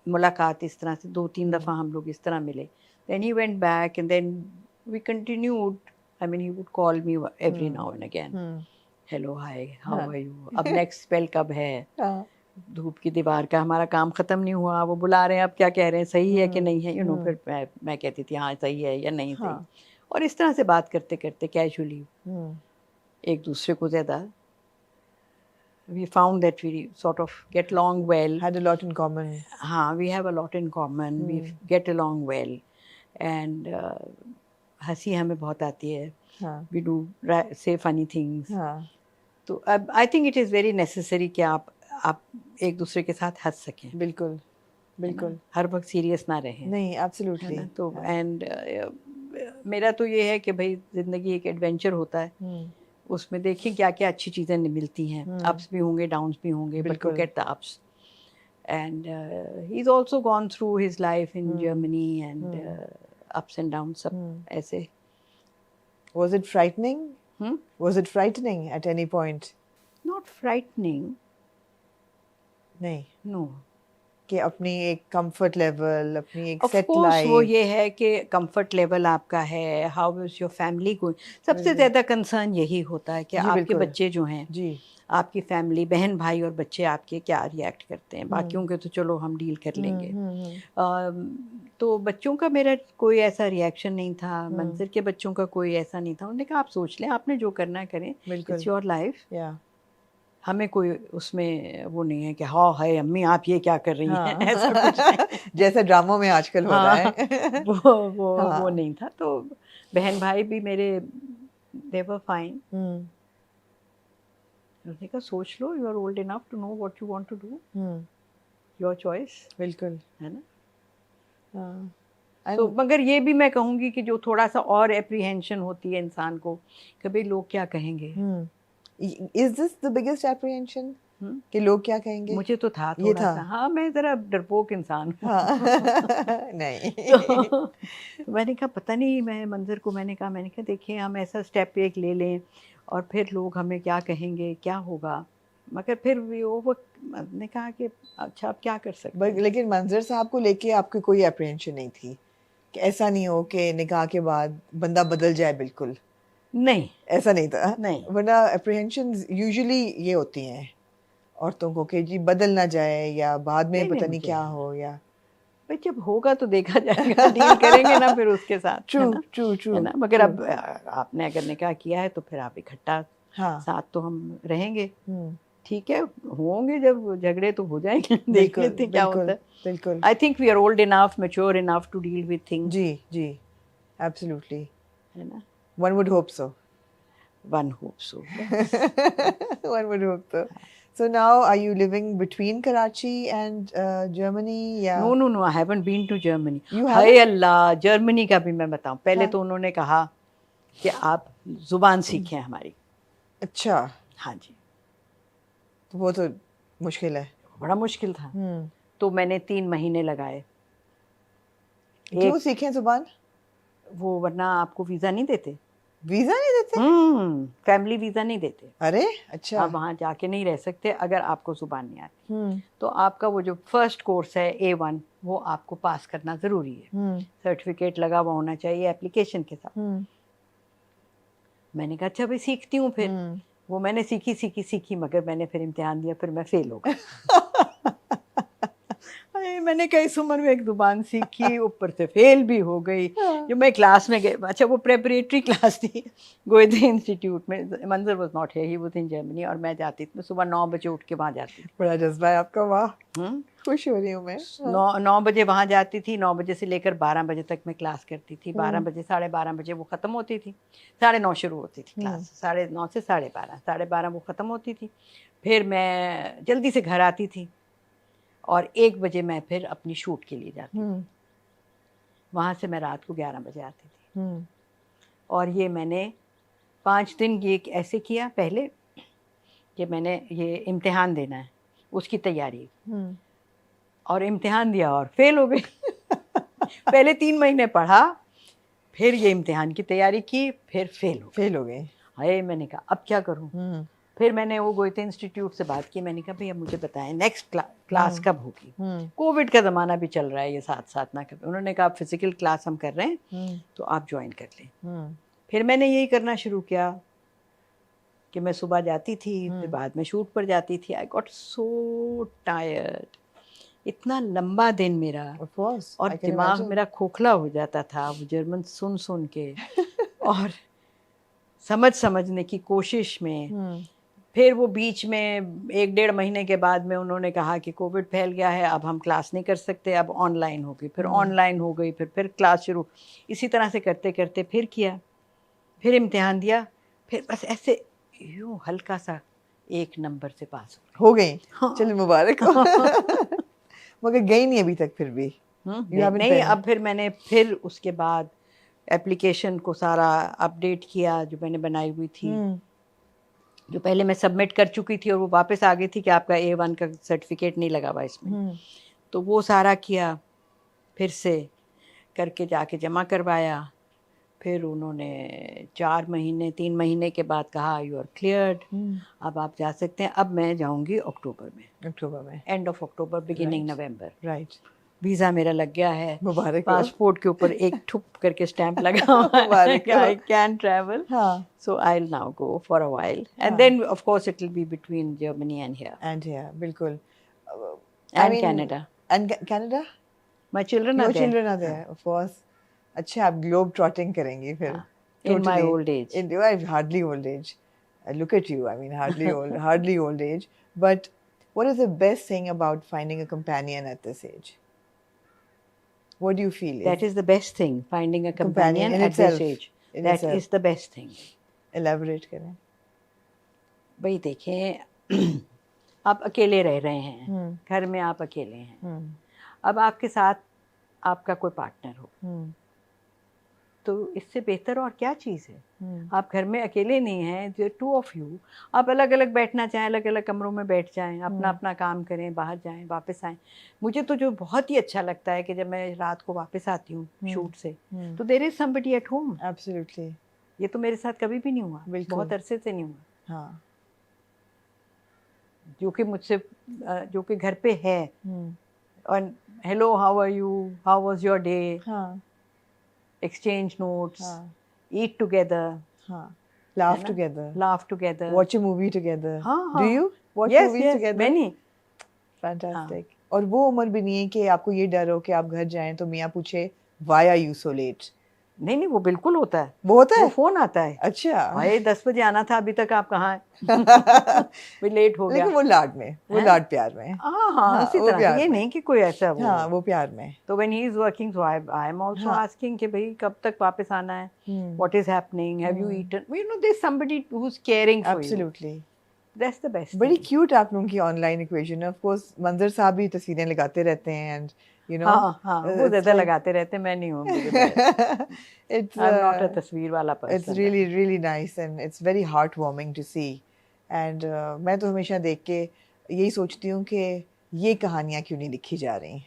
Speaker 1: मुलाकात इस तरह से 2-3 दफ़ा हम लोग इस तरह मिले। Then he went back and then we continued. I mean he would call me every now and again, hello hi how are you, अब नेक्स्ट स्पेल कब है। धूप की दीवार का हमारा काम ख़त्म नहीं हुआ, वो बुला रहे हैं, अब क्या कह रहे हैं, सही है कि नहीं है, यू नो। फिर मैं कहती थी हाँ सही है या नहीं सही, और इस तरह से बात करते करते कैजुअली एक दूसरे को ज़्यादा we found that we sort of get along well.
Speaker 2: Had a lot in common.
Speaker 1: हाँ, we have a lot in common. We get along well, and हंसी हमें बहुत आती है. We do say funny things. तो अब I think it is very necessary कि आप एक दूसरे के साथ हंस सकें.
Speaker 2: बिल्कुल बिल्कुल.
Speaker 1: हर वक्त सीरियस ना रहें.
Speaker 2: नहीं, absolutely.
Speaker 1: तो and मेरा तो ये है कि भाई ज़िंदगी एक एडवेंचर होता है. उसमें देखिए क्या क्या अच्छी चीज़ें मिलती हैं. अप्स भी होंगे, डाउन्स भी होंगे, but look at the ups. And he is also gone through his life in Germany and ups and downs सब ऐसे.
Speaker 2: Was it frightening? Was it frightening at any point?
Speaker 1: Not frightening.
Speaker 2: नहीं.
Speaker 1: No.
Speaker 2: कि अपनी एक comfort level, अपनी एक set
Speaker 1: life,
Speaker 2: life.
Speaker 1: वो ये है कि कंफर्ट लेवल आपका है, how is your family going. सबसे ज़्यादा कंसर्न यही होता है कि आपके बच्चे जो हैं
Speaker 2: जी,
Speaker 1: आपकी फैमिली, बहन भाई और बच्चे आपके क्या रिएक्ट करते हैं. बाकियों के तो चलो हम डील कर लेंगे. तो बच्चों का मेरा कोई ऐसा रिएक्शन नहीं था. मंजर के बच्चों का कोई ऐसा नहीं था. उन्होंने कहा आप सोच लें, आपने जो करना है करें, इट्स योर लाइफ. हमें कोई उसमें वो नहीं है कि हाँ है अम्मी आप ये क्या कर रही हैं,
Speaker 2: हाँ।
Speaker 1: ऐसा कुछ नहीं।
Speaker 2: जैसे ड्रामों में आजकल हो रहा
Speaker 1: हाँ,
Speaker 2: है।
Speaker 1: वो
Speaker 2: हाँ।
Speaker 1: नहीं था। तो बहन भाई भी मेरे दे वर फाइन।
Speaker 2: हम्म
Speaker 1: उसने कहा सोच लो, you are old enough to know what you want to do,
Speaker 2: hmm
Speaker 1: your choice,
Speaker 2: बिल्कुल।
Speaker 1: है ना।
Speaker 2: हाँ।
Speaker 1: तो
Speaker 2: And-
Speaker 1: मगर ये भी मैं कहूँगी कि जो थोड़ा सा और एप्रीहेंशन होती है इंसान को, कभी लोग क्या कहेंगे।
Speaker 2: Is this the biggest apprehension?
Speaker 1: हम्म?
Speaker 2: कि लोग क्या कहेंगे?
Speaker 1: मुझे तो था
Speaker 2: ये
Speaker 1: थोड़ा
Speaker 2: था।
Speaker 1: सा, हाँ मैं ज़रा डरपोक इंसान हूँ।
Speaker 2: हाँ। नहीं।
Speaker 1: तो मैंने कहा पता नहीं, मैं मंजर को मैंने कहा देखिए हम ऐसा स्टेप एक ले लें और फिर लोग हमें क्या कहेंगे, क्या होगा। मगर फिर वो ने कहा कि अच्छा अब क्या कर सकते हैं।
Speaker 2: लेकिन मंजर साहब को लेके आपकी कोई अप्रीहेंशन नहीं थी कि ऐसा नहीं हो कि निकाह के बाद बंदा बदल जाए? बिल्कुल
Speaker 1: नहीं
Speaker 2: ऐसा नहीं था।
Speaker 1: नहीं,
Speaker 2: वरना अप्रीहेंशंस यूजुअली ये होती हैं औरतों को कि जी बदल ना जाए या बाद में
Speaker 1: नहीं
Speaker 2: पता
Speaker 1: नहीं
Speaker 2: नहीं
Speaker 1: मुझे,
Speaker 2: क्या हो या
Speaker 1: भाई जब होगा तो देखा जाएगा, डील करेंगे ना फिर उसके साथ, है
Speaker 2: ट्रू
Speaker 1: ना,
Speaker 2: ट्रू ट्रू
Speaker 1: है ना। मगर अब आपने अगर निकाह किया है तो फिर आप इकट्ठा
Speaker 2: हाँ।
Speaker 1: साथ तो हम रहेंगे।
Speaker 2: हम्म
Speaker 1: ठीक है, होंगे जब झगड़े तो हो जाएंगे, देख
Speaker 2: बिल्कुल
Speaker 1: लेते हैं क्या
Speaker 2: बिल्कुल
Speaker 1: होता है।
Speaker 2: बिल्कुल।
Speaker 1: I think we are old enough, mature enough to deal with things,
Speaker 2: जी जी एब्सोल्युटली।
Speaker 1: है ना।
Speaker 2: One would hope so.
Speaker 1: One hope so.
Speaker 2: One would hope so. So now, are you living between Karachi and Germany? Yeah.
Speaker 1: No no no, I haven't been to Germany.
Speaker 2: You
Speaker 1: hi
Speaker 2: haven't?
Speaker 1: Allah, Germany का भी मैं बताऊं, पहले
Speaker 2: हाँ।
Speaker 1: तो उन्होंने कहा कि आप जुबान सीखें हमारी।
Speaker 2: अच्छा,
Speaker 1: हाँ जी,
Speaker 2: तो वो तो मुश्किल है।
Speaker 1: बड़ा मुश्किल था। तो मैंने 3 महीने लगाए।
Speaker 2: क्यों सीखें जुबान?
Speaker 1: वो वरना आपको वीज़ा नहीं देते।
Speaker 2: वीजा नहीं देते?
Speaker 1: फैमिली वीज़ा नहीं देते।
Speaker 2: अरे अच्छा।
Speaker 1: आप वहाँ जाके नहीं रह सकते अगर आपको जुबान नहीं आती।
Speaker 2: हम्म
Speaker 1: तो आपका वो जो फर्स्ट कोर्स है A1, वो आपको पास करना ज़रूरी है। सर्टिफिकेट लगा हुआ होना चाहिए एप्लीकेशन के साथ। मैंने कहा अच्छा भाई सीखती हूँ फिर। वो मैंने सीखी मगर मैंने फिर इम्तिहान दिया, फिर मैं फेल हो गई। अरे मैंने कहा इस उम्र में एक जुबान सीखी, ऊपर से फेल भी हो गई। जब मैं क्लास में गई, अच्छा वो प्रेपरेटरी क्लास थी गोएथे इंस्टीट्यूट में, मंजर was not here, he was in Germany, और मैं जाती थी, मैं सुबह 9 बजे उठ के वहाँ जाती थी।
Speaker 2: बड़ा जज्बा है आपका, वाह। खुश हो रही हूँ मैं।
Speaker 1: 9 बजे वहाँ जाती थी, 9 बजे से लेकर 12 बजे तक मैं क्लास करती थी। 12 बजे 12:30 बजे वो ख़त्म होती थी, 9:30 शुरू होती थी क्लास, 9:30 से 12:30, 12:30 वो ख़त्म होती थी। फिर मैं जल्दी से घर आती थी और 1 बजे मैं फिर अपनी शूट के लिए जाती थी। वहाँ से मैं रात को 11 बजे आती थी। और ये मैंने 5 दिन ये ऐसे किया पहले कि मैंने ये इम्तिहान देना है, उसकी तैयारी, और इम्तिहान दिया और फेल हो गई। पहले 3 महीने पढ़ा, फिर ये इम्तिहान की तैयारी की, फिर फेल हो
Speaker 2: गई।
Speaker 1: हाय, मैंने कहा अब क्या करूं। फिर मैंने वो गोएथे इंस्टीट्यूट से बात की, मैंने कहा भैया मुझे बताएं नेक्स्ट क्लास कब होगी। कोविड का ज़माना भी चल रहा है, ये साथ साथ ना कर। उन्होंने कहा फिजिकल क्लास हम कर रहे हैं तो आप ज्वाइन कर लें। फिर मैंने यही करना शुरू किया कि मैं सुबह जाती थी, फिर बाद में शूट पर जाती थी। आई गॉट सो टायर्ड, इतना लंबा दिन मेरा, और दिमाग मेरा खोखला हो जाता था वो जर्मन सुन सुन के और समझने की कोशिश में। फिर वो बीच में 1-1.5 महीने के बाद में उन्होंने कहा कि कोविड फैल गया है, अब हम क्लास नहीं कर सकते, अब ऑनलाइन होगी। फिर ऑनलाइन हो गई, फिर क्लास शुरू। इसी तरह से करते करते फिर किया, फिर इम्तिहान दिया, फिर बस ऐसे यूँ हल्का सा 1 नंबर से पास
Speaker 2: हो गई।
Speaker 1: हाँ।
Speaker 2: चलो मुबारक हो। मगर गई नहीं अभी तक फिर भी?
Speaker 1: नहीं, अब फिर मैंने फिर उसके बाद एप्लीकेशन को सारा अपडेट किया जो मैंने बनाई हुई थी, जो पहले मैं सबमिट कर चुकी थी, और वो वापस आ गई थी कि आपका A1 का सर्टिफिकेट नहीं लगा हुआ इसमें। तो वो सारा किया, फिर से करके जाके जमा करवाया। फिर उन्होंने 3 महीने के बाद कहा यू आर क्लियर्ड, अब आप जा सकते हैं। अब मैं जाऊंगी अक्टूबर में, end of October beginning November.
Speaker 2: Right.
Speaker 1: Visa मेरा लग गया है,
Speaker 2: मुबारक।
Speaker 1: पासपोर्ट के ऊपर एक ठुप करके स्टैंप लगा हुआ है कि I can travel. So I will now go for a while, and then of course it will be between Germany and here
Speaker 2: बिल्कुल।
Speaker 1: And Canada. My children are
Speaker 2: there of course. अच्छा, आप globe trotting करेंगे फिर?
Speaker 1: In my old age.
Speaker 2: In hardly old age. Look at you. I mean, hardly old age. But what is the best thing about finding a companion at this age? What do you feel?
Speaker 1: That is the best thing, finding a companion
Speaker 2: in
Speaker 1: at this
Speaker 2: itself,
Speaker 1: age.
Speaker 2: in
Speaker 1: That
Speaker 2: itself.
Speaker 1: is the best thing.
Speaker 2: Elaborate करें.
Speaker 1: भाई देखें, आप अकेले रह रहे हैं, घर में आप अकेले हैं, अब आपके साथ आपका कोई पार्टनर हो, तो इससे बेहतर और क्या चीज़ है? आप घर में अकेले नहीं हैं, जो 2 ऑफ यू, आप अलग अलग बैठना चाहें, अलग अलग कमरों में बैठ जाएं, अपना अपना काम करें, बाहर जाएं, वापस आएं. मुझे तो जो बहुत ही अच्छा लगता है कि जब मैं रात को वापस आती हूँ शूट से, तो there is somebody at home.
Speaker 2: Absolutely.
Speaker 1: ये तो मेरे साथ कभी भी नहीं हुआ, बहुत अरसे से नहीं हुआ.
Speaker 2: हाँ.
Speaker 1: जो कि मुझसे जो कि घर पे है, और hello, how are you, how was your day,
Speaker 2: हाँ.
Speaker 1: exchange notes,
Speaker 2: हाँ.
Speaker 1: eat together,
Speaker 2: हाँ. Laugh
Speaker 1: है ना?
Speaker 2: together.
Speaker 1: laugh together.
Speaker 2: Watch a movie together.
Speaker 1: हाँ,
Speaker 2: Do
Speaker 1: हाँ.
Speaker 2: you watch
Speaker 1: yes,
Speaker 2: movies
Speaker 1: yes,
Speaker 2: together?
Speaker 1: many.
Speaker 2: Fantastic. और वो उम्र भी नहीं है कि आपको ये डर हो कि आप घर जाएं तो मियाँ पूछे Why are you so late?
Speaker 1: नहीं नहीं, वो बिल्कुल होता है.
Speaker 2: वो होता
Speaker 1: वो
Speaker 2: है?
Speaker 1: फोन आता है,
Speaker 2: अच्छा.
Speaker 1: भाई 10 बजे आना था, अभी तक आप कहाँ हैं? भी लेट हो गया.
Speaker 2: लेकिन वो लाड में, वो
Speaker 1: हैं?
Speaker 2: लाड प्यार में.
Speaker 1: हाँ हाँ, उसी
Speaker 2: वो
Speaker 1: तरह
Speaker 2: प्यार
Speaker 1: से, ये
Speaker 2: में.
Speaker 1: नहीं कि कोई ऐसा वो.
Speaker 2: हाँ, वो प्यार में.
Speaker 1: तो when he is working, so I am also
Speaker 2: हाँ.
Speaker 1: asking कि भाई कब तक वापस आना है? What is happening? Have you eaten? You know, there's somebody who's caring for you.
Speaker 2: Absolutely.
Speaker 1: That's the best.
Speaker 2: बड़ी
Speaker 1: thing.
Speaker 2: क्यूट आप लोगों की ऑनलाइन इक्वेशन है. ऑफ कोर्स मंजर साहब भी तस्वीरें लगाते रहते हैं एंड यू नो.
Speaker 1: हाँ हाँ, वो ज़्यादा लगाते रहते हैं, मैं नहीं हूँ.
Speaker 2: It's
Speaker 1: I'm not a तस्वीर वाला person.
Speaker 2: It's really nice and it's very heartwarming to see. And मैं तो हमेशा देख के यही सोचती हूँ कि ये कहानियाँ क्यों नहीं लिखी जा रही?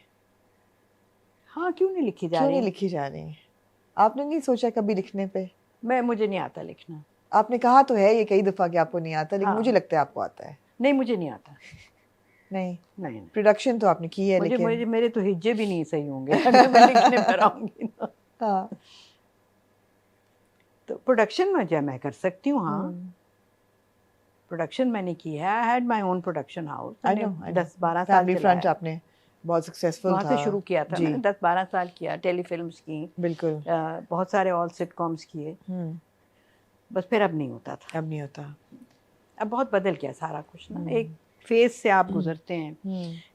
Speaker 1: हाँ, क्यों नहीं लिखी जा
Speaker 2: क्यों
Speaker 1: रही?
Speaker 2: नहीं लिखी जा रही? आपने नहीं सोचा कभी लिखने पे?
Speaker 1: मुझे नहीं आता लिखना.
Speaker 2: आपने कहा तो है ये कई दफ़ा कि आपको नहीं आता, लेकिन
Speaker 1: हाँ.
Speaker 2: मुझे लगता है आपको आता है.
Speaker 1: नहीं, मुझे नहीं आता.
Speaker 2: नहीं.
Speaker 1: नहीं.
Speaker 2: प्रोडक्शन तो आपने की है, लेकिन
Speaker 1: मेरे तो हिज्जे भी नहीं सही होंगे अगर मैं लिखने पर आऊंगी ना.
Speaker 2: हाँ.
Speaker 1: तो प्रोडक्शन में मैं कर सकती हूँ. हाँ, प्रोडक्शन मैंने की है. I had my own production house. 10-12 साल
Speaker 2: फैमिली फ्रंट आपने बहुत सक्सेसफुल था.
Speaker 1: वहाँ से शुरू किया था मैंने. 10-12 साल किया, टेलीफिल्म्स की,
Speaker 2: बिल्कुल.
Speaker 1: बहुत सारे ऑल सिटकॉम्स किए. बस फिर अब नहीं होता था.
Speaker 2: अब नहीं होता.
Speaker 1: अब बहुत बदल गया सारा कुछ ना. एक फेज से आप गुजरते हैं,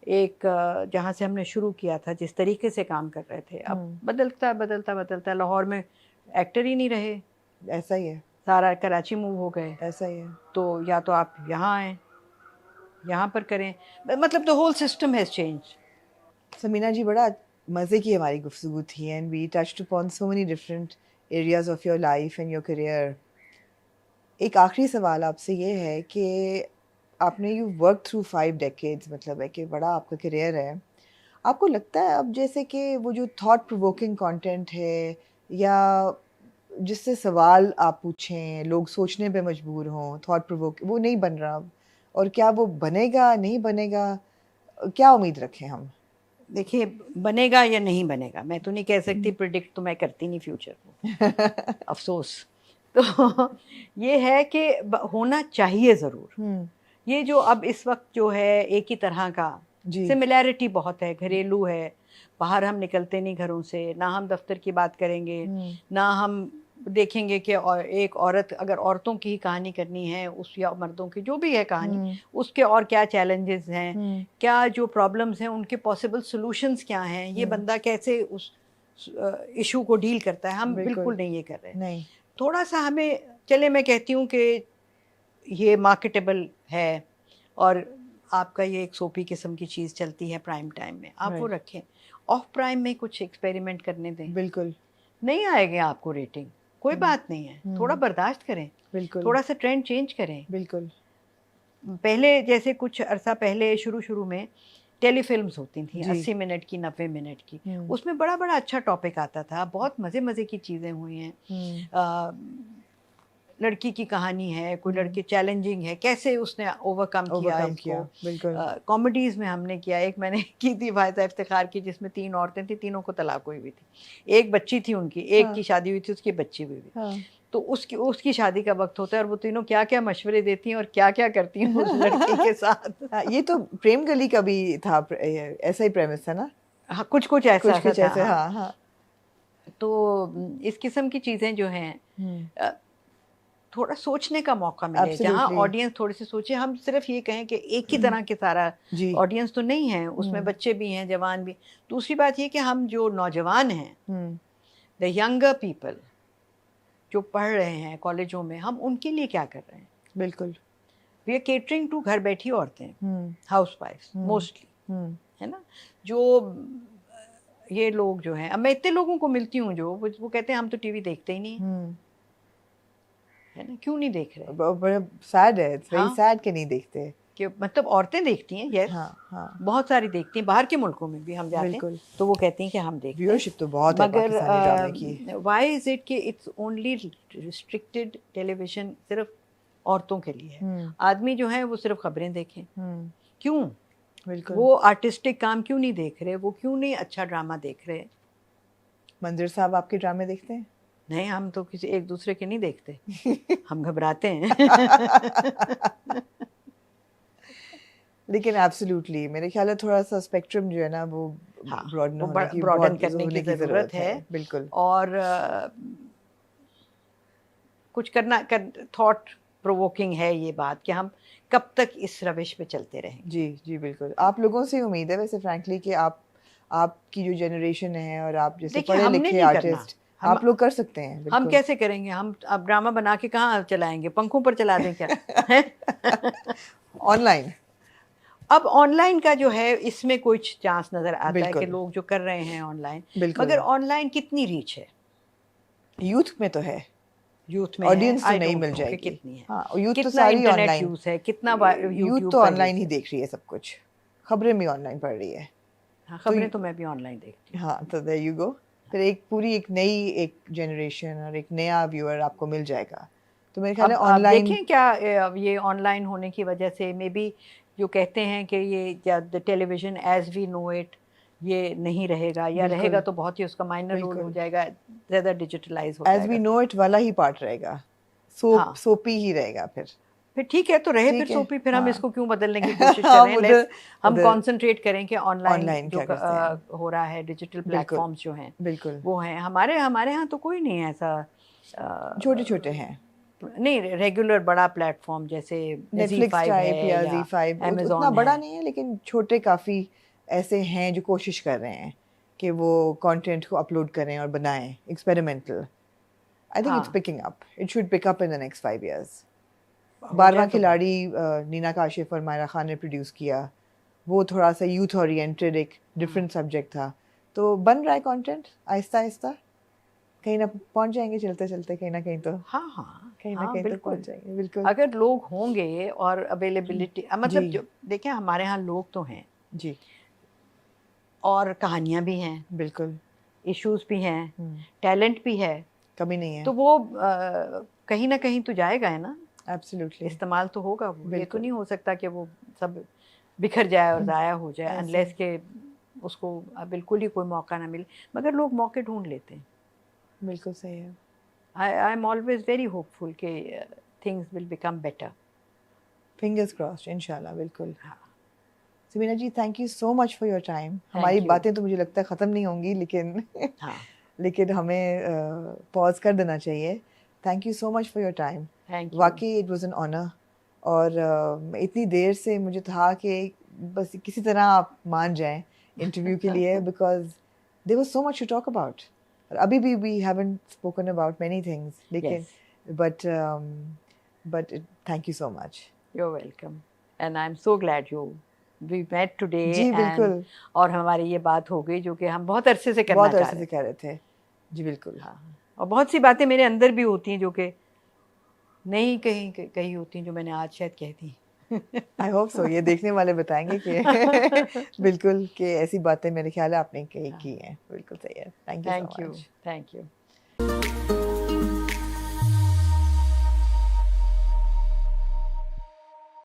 Speaker 1: एक जहाँ से हमने शुरू किया था, जिस तरीके से काम कर रहे थे, अब बदलता बदलता बदलता. लाहौर में एक्टर ही नहीं रहे.
Speaker 2: ऐसा ही है.
Speaker 1: सारा कराची मूव हो गए.
Speaker 2: ऐसा ही है.
Speaker 1: तो या तो आप यहाँ आए, यहाँ पर करें, मतलब the whole system has change.
Speaker 2: Samina ji, बड़ा मज़े की हमारी गुफ्तगू थी and we touched upon so many different areas of your life and your career. एक आखिरी सवाल आपसे ये है कि आपने यू वर्क थ्रू 5 डेकेड्स, मतलब है कि बड़ा आपका करियर है. आपको लगता है अब जैसे कि वो जो थॉट प्रोवोकिंग कंटेंट है या जिससे सवाल आप पूछें, लोग सोचने पे मजबूर हों, थॉट प्रोवोकिंग, वो नहीं बन रहा अब, और क्या वो बनेगा, नहीं बनेगा? क्या उम्मीद रखें हम?
Speaker 1: देखिए, बनेगा या नहीं बनेगा मैं तो नहीं कह सकती. प्रिडिक्ट तो मैं करती नहीं फ्यूचर को. अफसोस. तो ये है कि होना चाहिए ज़रूर. ये जो अब इस वक्त जो है एक ही तरह का, सिमिलैरिटी बहुत है, घरेलू है. बाहर हम निकलते नहीं घरों से, ना हम दफ्तर की बात करेंगे, ना हम देखेंगे कि एक औरत, अगर औरतों की ही कहानी करनी है उस, या मर्दों की जो भी है कहानी, उसके और क्या चैलेंजेस हैं, क्या जो प्रॉब्लम्स हैं, उनके पॉसिबल सॉल्यूशंस क्या हैं, ये बंदा कैसे उस इशू को डील करता है. हम बिल्कुल नहीं ये कर रहे.
Speaker 2: नहीं.
Speaker 1: थोड़ा सा हमें, चले मैं कहती हूँ कि ये मार्केटेबल है और आपका ये एक सोपी किस्म की चीज़ चलती है प्राइम टाइम में, आप वो रखें. ऑफ प्राइम में कुछ एक्सपेरिमेंट करने दें.
Speaker 2: बिल्कुल. नहीं
Speaker 1: आएगा आपको रेटिंग, कोई बात नहीं है, थोड़ा बर्दाश्त करें.
Speaker 2: बिल्कुल.
Speaker 1: थोड़ा सा ट्रेंड चेंज करें.
Speaker 2: बिल्कुल.
Speaker 1: पहले जैसे कुछ अरसा पहले शुरू में टेलीफिल्म्स होती थी 80 मिनट की, 90 मिनट की. उसमें बड़ा अच्छा टॉपिक आता था, बहुत मज़े की चीज़ें हुई हैं. लड़की की कहानी है, कोई लड़की चैलेंजिंग है, कैसे उसने ओवरकम किया.
Speaker 2: बिल्कुल.
Speaker 1: कॉमेडीज़ में हमने किया. एक मैंने की थी फायदा इफ्तिखार की, जिसमें 3 औरतें थी, तीनों को तलाक हुई हुई थी. एक बच्ची थी उनकी, एक की शादी हुई थी, उसकी बच्ची हुई थी. तो उसकी शादी का वक्त होता है और वो तीनों क्या क्या मशवरे देती हैं और क्या क्या करती हैं उस लड़की के साथ.
Speaker 2: ये तो प्रेम गली का भी था, ऐसा ही प्रेमिस था ना.
Speaker 1: हाँ, कुछ ऐसा था.
Speaker 2: हाँ.
Speaker 1: तो इस किस्म की चीज़ें जो हैं, थोड़ा सोचने का मौका मिले, जहाँ
Speaker 2: Absolutely.
Speaker 1: ऑडियंस थोड़ी सी सोचे। हम सिर्फ ये कहें कि एक ही तरह के सारा
Speaker 2: जी
Speaker 1: ऑडियंस तो नहीं है, उसमें बच्चे भी हैं, जवान भी। दूसरी बात ये कि हम जो नौजवान हैं, द यंगर पीपल जो पढ़ रहे हैं कॉलेजों में, हम उनके लिए क्या कर रहे हैं?
Speaker 2: बिल्कुल
Speaker 1: वी आर केटरिंग टू घर बैठी औरतें, हाउस वाइफ्स मोस्टली, है ना। जो ये लोग जो हैं, अब मैं इतने लोगों को मिलती हूँ जो वो कहते हैं हम तो टीवी देखते ही नहीं हैं। है ना, क्यों नहीं देख रहे?
Speaker 2: बड़ा सैड है, इट्स वेरी
Speaker 1: हाँ।
Speaker 2: सैड कि नहीं देखते।
Speaker 1: कि मतलब औरतें देखती हैं, यस,
Speaker 2: हाँ
Speaker 1: बहुत सारी देखती हैं, बाहर के मुल्कों में भी हम जाते हैं
Speaker 2: बिल्कुल।
Speaker 1: तो वो कहती हैं कि हम देखते हैं।
Speaker 2: व्यूअरशिप तो बहुत है
Speaker 1: मगर
Speaker 2: पाकिस्तानी ड्रामे की।
Speaker 1: व्हाई इज इट कि इट्स ओनली रिस्ट्रिक्टेड टेलीविजन, सिर्फ औरतों के लिए है। आदमी जो है वो सिर्फ खबरें देखें, क्यों?
Speaker 2: बिल्कुल।
Speaker 1: वो आर्टिस्टिक काम क्यों नहीं देख रहे? वो क्यों नहीं अच्छा ड्रामा देख रहे?
Speaker 2: मंजर साहब आपके ड्रामे देखते हैं?
Speaker 1: नहीं, हम तो किसी एक दूसरे के नहीं देखते। हम घबराते हैं।
Speaker 2: लेकिन एब्सोल्युटली मेरे ख्याल है थोड़ा सा स्पेक्ट्रम जो है ना वो
Speaker 1: हाँ,
Speaker 2: ब्रॉडन
Speaker 1: वो
Speaker 2: होने की
Speaker 1: ब्रॉडन
Speaker 2: बहुत
Speaker 1: करने
Speaker 2: होने
Speaker 1: की ज़रूरत है।
Speaker 2: बिल्कुल।
Speaker 1: और कुछ करना थॉट प्रोवोकिंग है ये बात कि हम कब तक इस रविश पे चलते रहेंगे।
Speaker 2: जी जी बिल्कुल। आप लोगों से उम्मीद है वैसे फ्रैंकली कि आपकी जो जनरेशन है और आप जैसे
Speaker 1: देखिए,
Speaker 2: पढ़े
Speaker 1: हमने
Speaker 2: लिखे
Speaker 1: नहीं करना।
Speaker 2: आर्टिस्ट आप लोग कर सकते हैं।
Speaker 1: हम
Speaker 2: बिल्कुल।
Speaker 1: कैसे करेंगे? हम अब ड्रामा बना के कहाँ चलाएंगे? पंखों पर चला दें क्या?
Speaker 2: ऑनलाइन।
Speaker 1: अब ऑनलाइन का जो है, इसमें कुछ चांस नजर आता है कि
Speaker 2: बिल्कुल।
Speaker 1: लोग जो कर रहे हैं ऑनलाइन,
Speaker 2: बिल्कुल।
Speaker 1: मगर ऑनलाइन कितनी रीच है?
Speaker 2: यूथ में तो है,
Speaker 1: यूथ में
Speaker 2: ऑडियंस तो
Speaker 1: I
Speaker 2: नहीं
Speaker 1: don't
Speaker 2: मिल
Speaker 1: know कि
Speaker 2: जाएगी।
Speaker 1: कितनी है।
Speaker 2: हाँ, यूथ तो
Speaker 1: कितना
Speaker 2: सारी
Speaker 1: इंटरनेट
Speaker 2: ऑनलाइन।
Speaker 1: यूज है, कितना
Speaker 2: यूथ
Speaker 1: यूट्यूब
Speaker 2: तो
Speaker 1: का
Speaker 2: ऑनलाइन
Speaker 1: use
Speaker 2: ही
Speaker 1: है।
Speaker 2: देख रही है सब कुछ, खबरें भी ऑनलाइन पढ़ रही है।
Speaker 1: हाँ, खबरें तो मैं भी ऑनलाइन देखती हूँ।
Speaker 2: हाँ, तो देयर यू गो। फिर एक नई एक जनरेशन और एक नया व्यूअर आपको मिल जाएगा। तो मेरे ख्याल है
Speaker 1: अब
Speaker 2: ऑनलाइन
Speaker 1: देखें क्या अब ये ऑनलाइन होने की वजह से मे बी जो कहते हैं कि ये the television as we know it ये नहीं रहेगा, या
Speaker 2: बिल्कुल।
Speaker 1: रहेगा तो बहुत ही उसका माइनर रोल हो
Speaker 2: बिल्कुल।
Speaker 1: जाएगा, ज़्यादा डिजिटलाइज हो
Speaker 2: एज वी
Speaker 1: जाएगा।
Speaker 2: नो इट वाला ही पार्ट रहेगा,
Speaker 1: हाँ,
Speaker 2: सोपी ही रहेगा
Speaker 1: फिर ठीक है तो रहे, फिर
Speaker 2: ठीक है।
Speaker 1: सोपी, फिर हम
Speaker 2: हाँ।
Speaker 1: इसको क्यों बदलने की कोशिश कर
Speaker 2: हम
Speaker 1: रहे हैं?
Speaker 2: उधर
Speaker 1: हम
Speaker 2: उधर
Speaker 1: कंसंट्रेट करें कि ऑनलाइन
Speaker 2: ऑनलाइन
Speaker 1: जो
Speaker 2: क्या करते हैं।
Speaker 1: हो रहा है, डिजिटल
Speaker 2: बिल्कुल
Speaker 1: प्लेटफॉर्म्स जो हैं
Speaker 2: बिल्कुल।
Speaker 1: वो हैं। हमारे यहाँ तो कोई नहीं है ऐसा
Speaker 2: छोटे छोटे हैं,
Speaker 1: नहीं, रेगुलर बड़ा प्लेटफॉर्म जैसे
Speaker 2: नेटफ्लिक्स
Speaker 1: Z5
Speaker 2: टाइप
Speaker 1: है
Speaker 2: या
Speaker 1: या
Speaker 2: Z5 उतना
Speaker 1: Amazon
Speaker 2: बड़ा
Speaker 1: है।
Speaker 2: नहीं है, लेकिन छोटे काफ़ी ऐसे हैं जो कोशिश कर रहे हैं कि वो कंटेंट को अपलोड करें और बनाएं एक्सपेरिमेंटल। आई थिंक इट्स
Speaker 1: हाँ,
Speaker 2: picking up, it should pick up in the next 5 years।
Speaker 1: हो
Speaker 2: 12वां
Speaker 1: जाए तो
Speaker 2: खिलाड़ी नीना काशिफ और मायरा खान ने प्रोड्यूस किया, वो थोड़ा सा यूथ ओरिएंटेड एक डिफरेंट सब्जेक्ट था। तो बन रहा है कंटेंट आहिस्ता आहिस्ता, कहीं ना पहुंच जाएंगे चलते चलते, कहीं ना कहीं तो
Speaker 1: हाँ हाँ
Speaker 2: कहीं ना
Speaker 1: हाँ,
Speaker 2: कहीं तो
Speaker 1: बिल्कुल।
Speaker 2: पहुंच जाएंगे। बिल्कुल।
Speaker 1: अगर लोग होंगे और अवेलेबिलिटी, मतलब
Speaker 2: जी
Speaker 1: जो देखें हमारे यहाँ लोग तो हैं
Speaker 2: जी
Speaker 1: और कहानियाँ भी हैं,
Speaker 2: बिल्कुल।
Speaker 1: इश्यूज भी हैं, टैलेंट भी है,
Speaker 2: कमी नहीं है।
Speaker 1: तो वो कहीं ना कहीं तो जाएगा है ना,
Speaker 2: एब्सोल्युटली।
Speaker 1: इस्तेमाल तो होगा वो। ये तो
Speaker 2: बिल्कुल।
Speaker 1: नहीं हो सकता कि वो सब बिखर जाए और ज़ाया हो जाए,
Speaker 2: ऐसे।
Speaker 1: अनलेस के उसको बिल्कुल ही कोई मौका ना मिले। मगर लोग मौके ढूंढ लेते हैं।
Speaker 2: बिल्कुल सही है।
Speaker 1: I am always very hopeful कि things will become better.
Speaker 2: Fingers crossed इंशाल्लाह। बिल्कुल।
Speaker 1: हाँ,
Speaker 2: Samina ji, thank you so much for your time. हमारी
Speaker 1: you.
Speaker 2: बातें तो मुझे लगता है ख़त्म नहीं होंगी, लेकिन
Speaker 1: हाँ,
Speaker 2: लेकिन हमें पॉज कर देना चाहिए। Thank you so much for your time.
Speaker 1: Thank you.
Speaker 2: वाकई इट वाज एन ऑनर। और इतनी देर से मुझे था कि बस किसी तरह आप मान जाएं इंटरव्यू के लिए, because there was so much to talk about. और अभी भी we haven't spoken about many things, लेकिन but thank you so much.
Speaker 1: You're welcome. And I'm so glad we met today.
Speaker 2: जी
Speaker 1: and
Speaker 2: बिल्कुल।
Speaker 1: और हमारी ये बात हो गई जो कि हम बहुत अरसे से करना
Speaker 2: बहुत
Speaker 1: चाह
Speaker 2: अरसे
Speaker 1: रहे
Speaker 2: से कह रहे थे। जी बिल्कुल।
Speaker 1: हाँ, और बहुत सी बातें मेरे अंदर भी होती हैं जो कि नहीं कही होती हैं, जो मैंने आज शायद कह दी।
Speaker 2: I hope so. ये देखने वाले बताएंगे कि बिल्कुल कि ऐसी बातें मेरे ख्याल है आपने की हैं। बिल्कुल सही है। Thank you so much.
Speaker 1: Thank you.